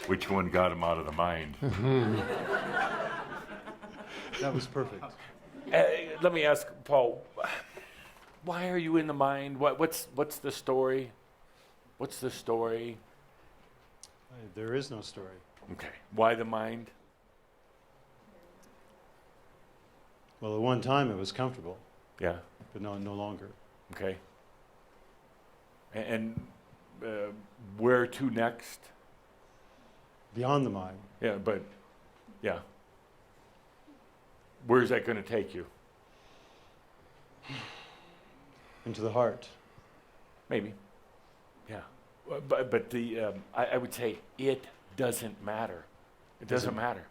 Which one got him out of the mind? That was perfect. Let me ask Paul, why are you in the mind? What's the story? What's the story? There is no story. Okay. Why the mind? Well, at one time it was comfortable. Yeah. But no longer. Okay. And where to next? Beyond the mind. Yeah, but, yeah. Where's that going to take you? Into the heart. Maybe. Yeah. But I would say it doesn't matter. It doesn't matter.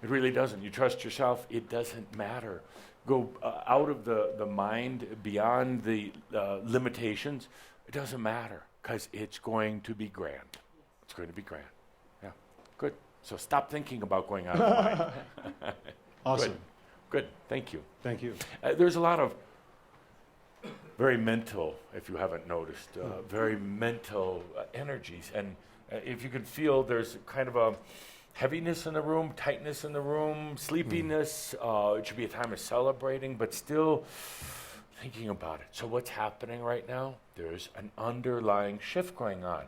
It really doesn't. You trust yourself, it doesn't matter. Go out of the mind, beyond the limitations. It doesn't matter, because it's going to be grand. It's going to be grand. Yeah. Good. So stop thinking about going out of the mind. Awesome. Good. Thank you. Thank you. There's a lot of very mental, if you haven't noticed, very mental energies. And if you can feel there's kind of a heaviness in the room, tightness in the room, sleepiness. It should be a time of celebrating, but still thinking about it. So what's happening right now? There's an underlying shift going on.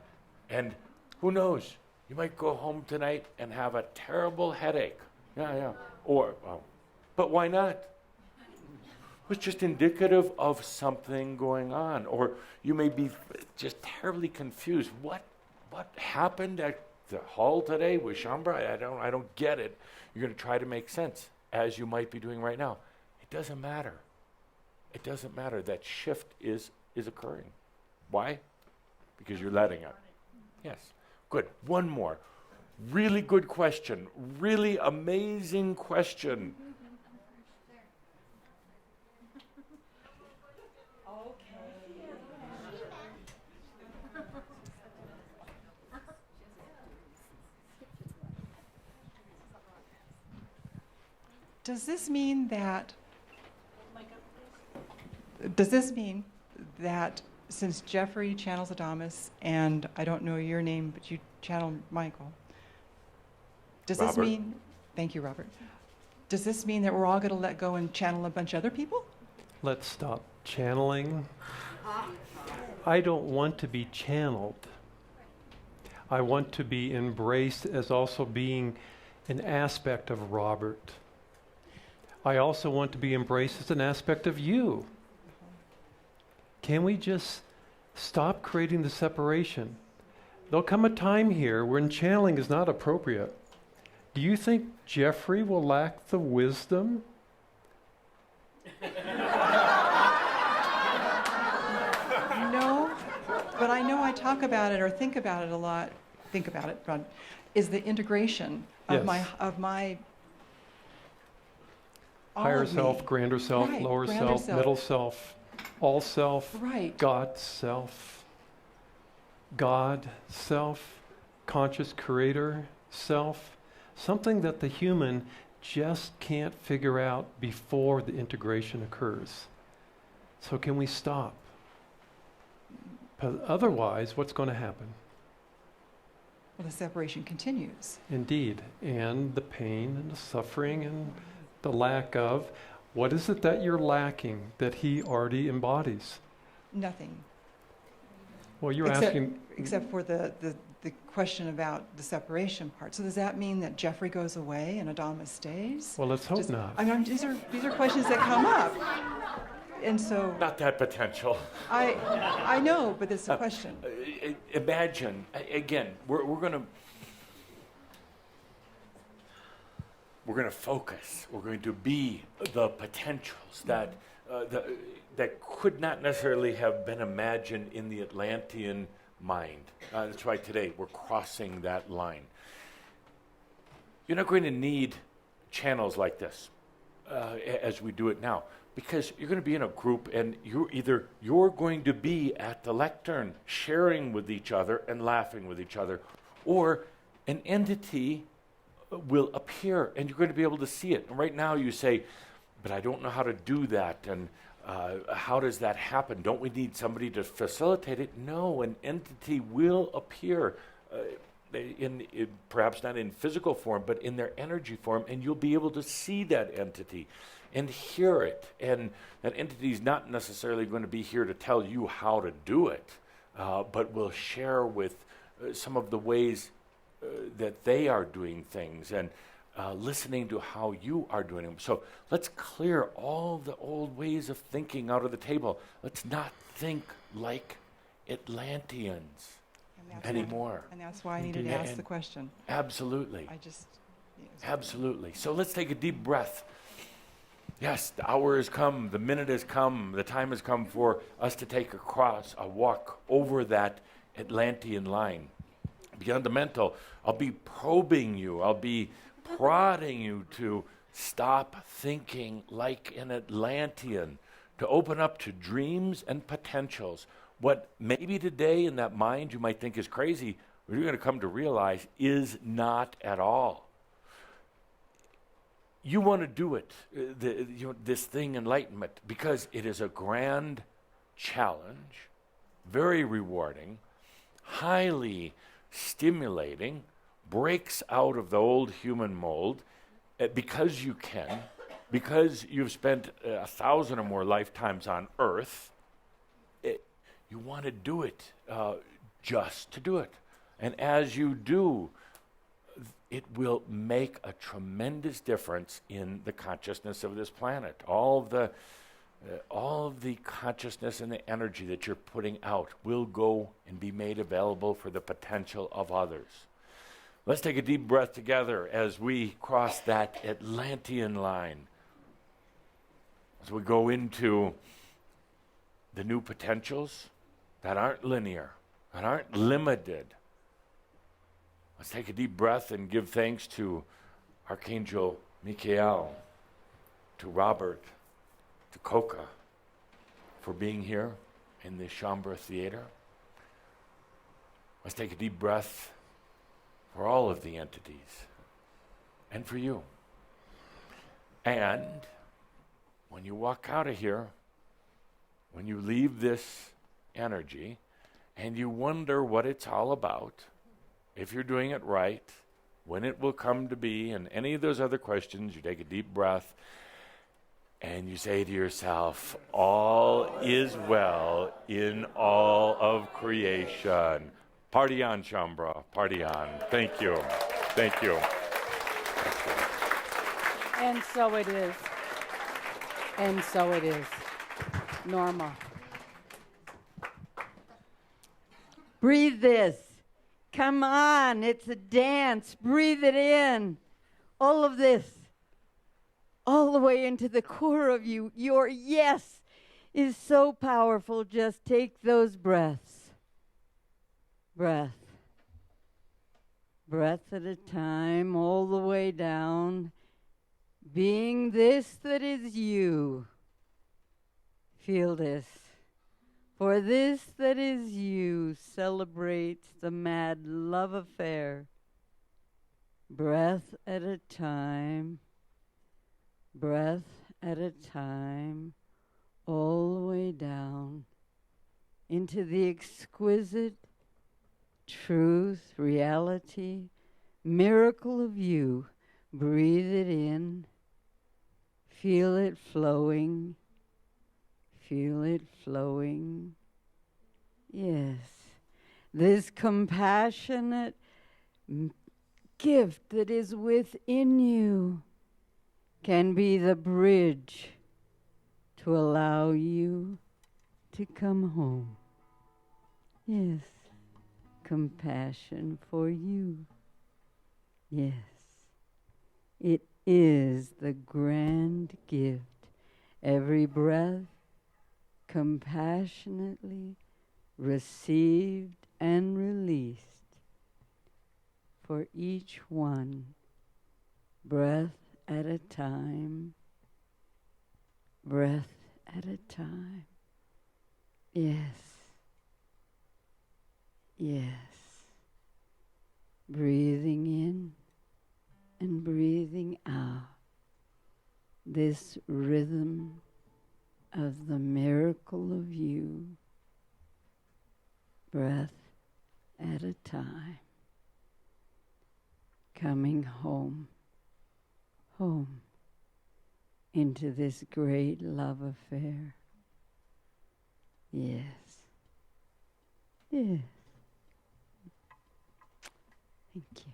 And who knows? You might go home tonight and have a terrible headache. Yeah. Or, but why not? It's just indicative of something going on. Or you may be just terribly confused. What happened at the hall today with Shambra? I don't get it. You're going to try to make sense, as you might be doing right now. It doesn't matter. It doesn't matter. That shift is occurring. Why? Because you're letting it. Yes. Good. One more. Really good question. Really amazing question. Does this mean that since Jeffrey channels Adamus, and I don't know your name, but you channel Michael, does this mean, thank you, Robert, does this mean that we're all going to let go and channel a bunch of other people? Let's stop channeling. I don't want to be channeled. I want to be embraced as also being an aspect of Robert. I also want to be embraced as an aspect of you. Can we just stop creating the separation? There'll come a time here when channeling is not appropriate. Do you think Jeffrey will lack the wisdom? No, but I know I talk about it or think about it a lot. Think about it, Rod, is the integration of my higher self, grander self, lower self, middle self, all self, God self, conscious creator self, something that the human just can't figure out before the integration occurs. So can we stop? Because otherwise, what's going to happen? Well, the separation continues. Indeed, and the pain and the suffering and the lack of, what is it that you're lacking that he already embodies? Nothing. Well, you're asking... Except for the question about the separation part. So does that mean that Jeffrey goes away and Adamus stays? Well, let's hope not. I mean, these are questions that come up. And so... Not that potential. I know, but it's a question. Imagine, again, we're going to focus. We're going to be the potentials that that could not necessarily have been imagined in the Atlantean mind. That's why today we're crossing that line. You're not going to need channels like this as we do it now, because you're going to be in a group and you're going to be at the lectern sharing with each other and laughing with each other, or an entity will appear and you're going to be able to see it. And right now you say, but I don't know how to do that, and how does that happen? Don't we need somebody to facilitate it? No, an entity will appear in perhaps not in physical form, but in their energy form, and you'll be able to see that entity and hear it. And that entity is not necessarily going to be here to tell you how to do it, but will share with some of the ways that they are doing things, and listening to how you are doing them. So let's clear all the old ways of thinking out of the table. Let's not think like Atlanteans anymore. And that's why I needed to ask the question. Absolutely. Yes. Absolutely. So let's take a deep breath. Yes, the hour has come, the minute has come, the time has come for us to take a walk over that Atlantean line. Beyond the mental, I'll be probing you, I'll be prodding you to stop thinking like an Atlantean, to open up to dreams and potentials. What maybe today in that mind you might think is crazy, what you're going to come to realize is not at all. You want to do it, this thing, enlightenment, because it is a grand challenge, very rewarding, highly stimulating, breaks out of the old human mold, because you can, because you've spent 1,000 or more lifetimes on Earth. You want to do it just to do it. And as you do, it will make a tremendous difference in the consciousness of this planet. All of the consciousness and the energy that you're putting out will go and be made available for the potential of others. Let's take a deep breath together as we cross that Atlantean line, as we go into the new potentials that aren't linear, that aren't limited. Let's take a deep breath and give thanks to Archangel Michael, to Robert, to Coca, for being here in the Chambre Theater. Let's take a deep breath for all of the entities and for you. And when you walk out of here, when you leave this energy and you wonder what it's all about, if you're doing it right, when it will come to be, and any of those other questions, you take a deep breath and you say to yourself, all is well in all of creation. Party on, Shambra. Party on. Thank you. Thank you. And so it is. And so it is. Norma. Breathe this. Come on, it's a dance. Breathe it in. All of this. All the way into the core of you. Your yes is so powerful. Just take those breaths. Breath. Breath at a time, all the way down. Being this that is you. Feel this. For this that is you celebrates the mad love affair. Breath at a time. Breath at a time. All the way down into the exquisite truth, reality, miracle of you. Breathe it in. Feel it flowing. Feel it flowing. Yes. This compassionate gift that is within you can be the bridge to allow you to come home. Yes. Compassion for you. Yes. It is the grand gift. every breath compassionately received and released for each one, breath at a time, breath at a time. Yes. Yes. Breathing in and breathing out. This rhythm of the miracle of you, breath at a time, coming home, home, into this great love affair. Yes. Yes. Thank you.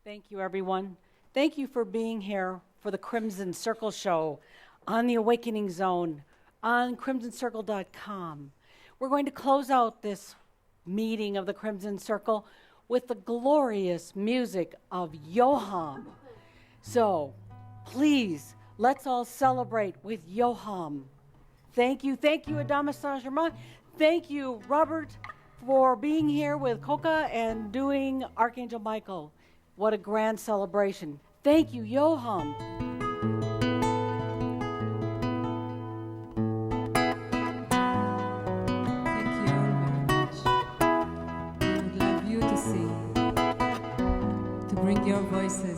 Thank you, everyone. Thank you for being here for the Crimson Circle show on the Awakening Zone on crimsoncircle.com. We're going to close out this meeting of the Crimson Circle with the glorious music of Yoham. So please, let's all celebrate with Yoham. Thank you, Adamus Saint-Germain. Thank you, Robert, for being here with Coca and doing Archangel Michael. What a grand celebration. Thank you, Yoham. Thank you all very much. We would love you to sing, to bring your voices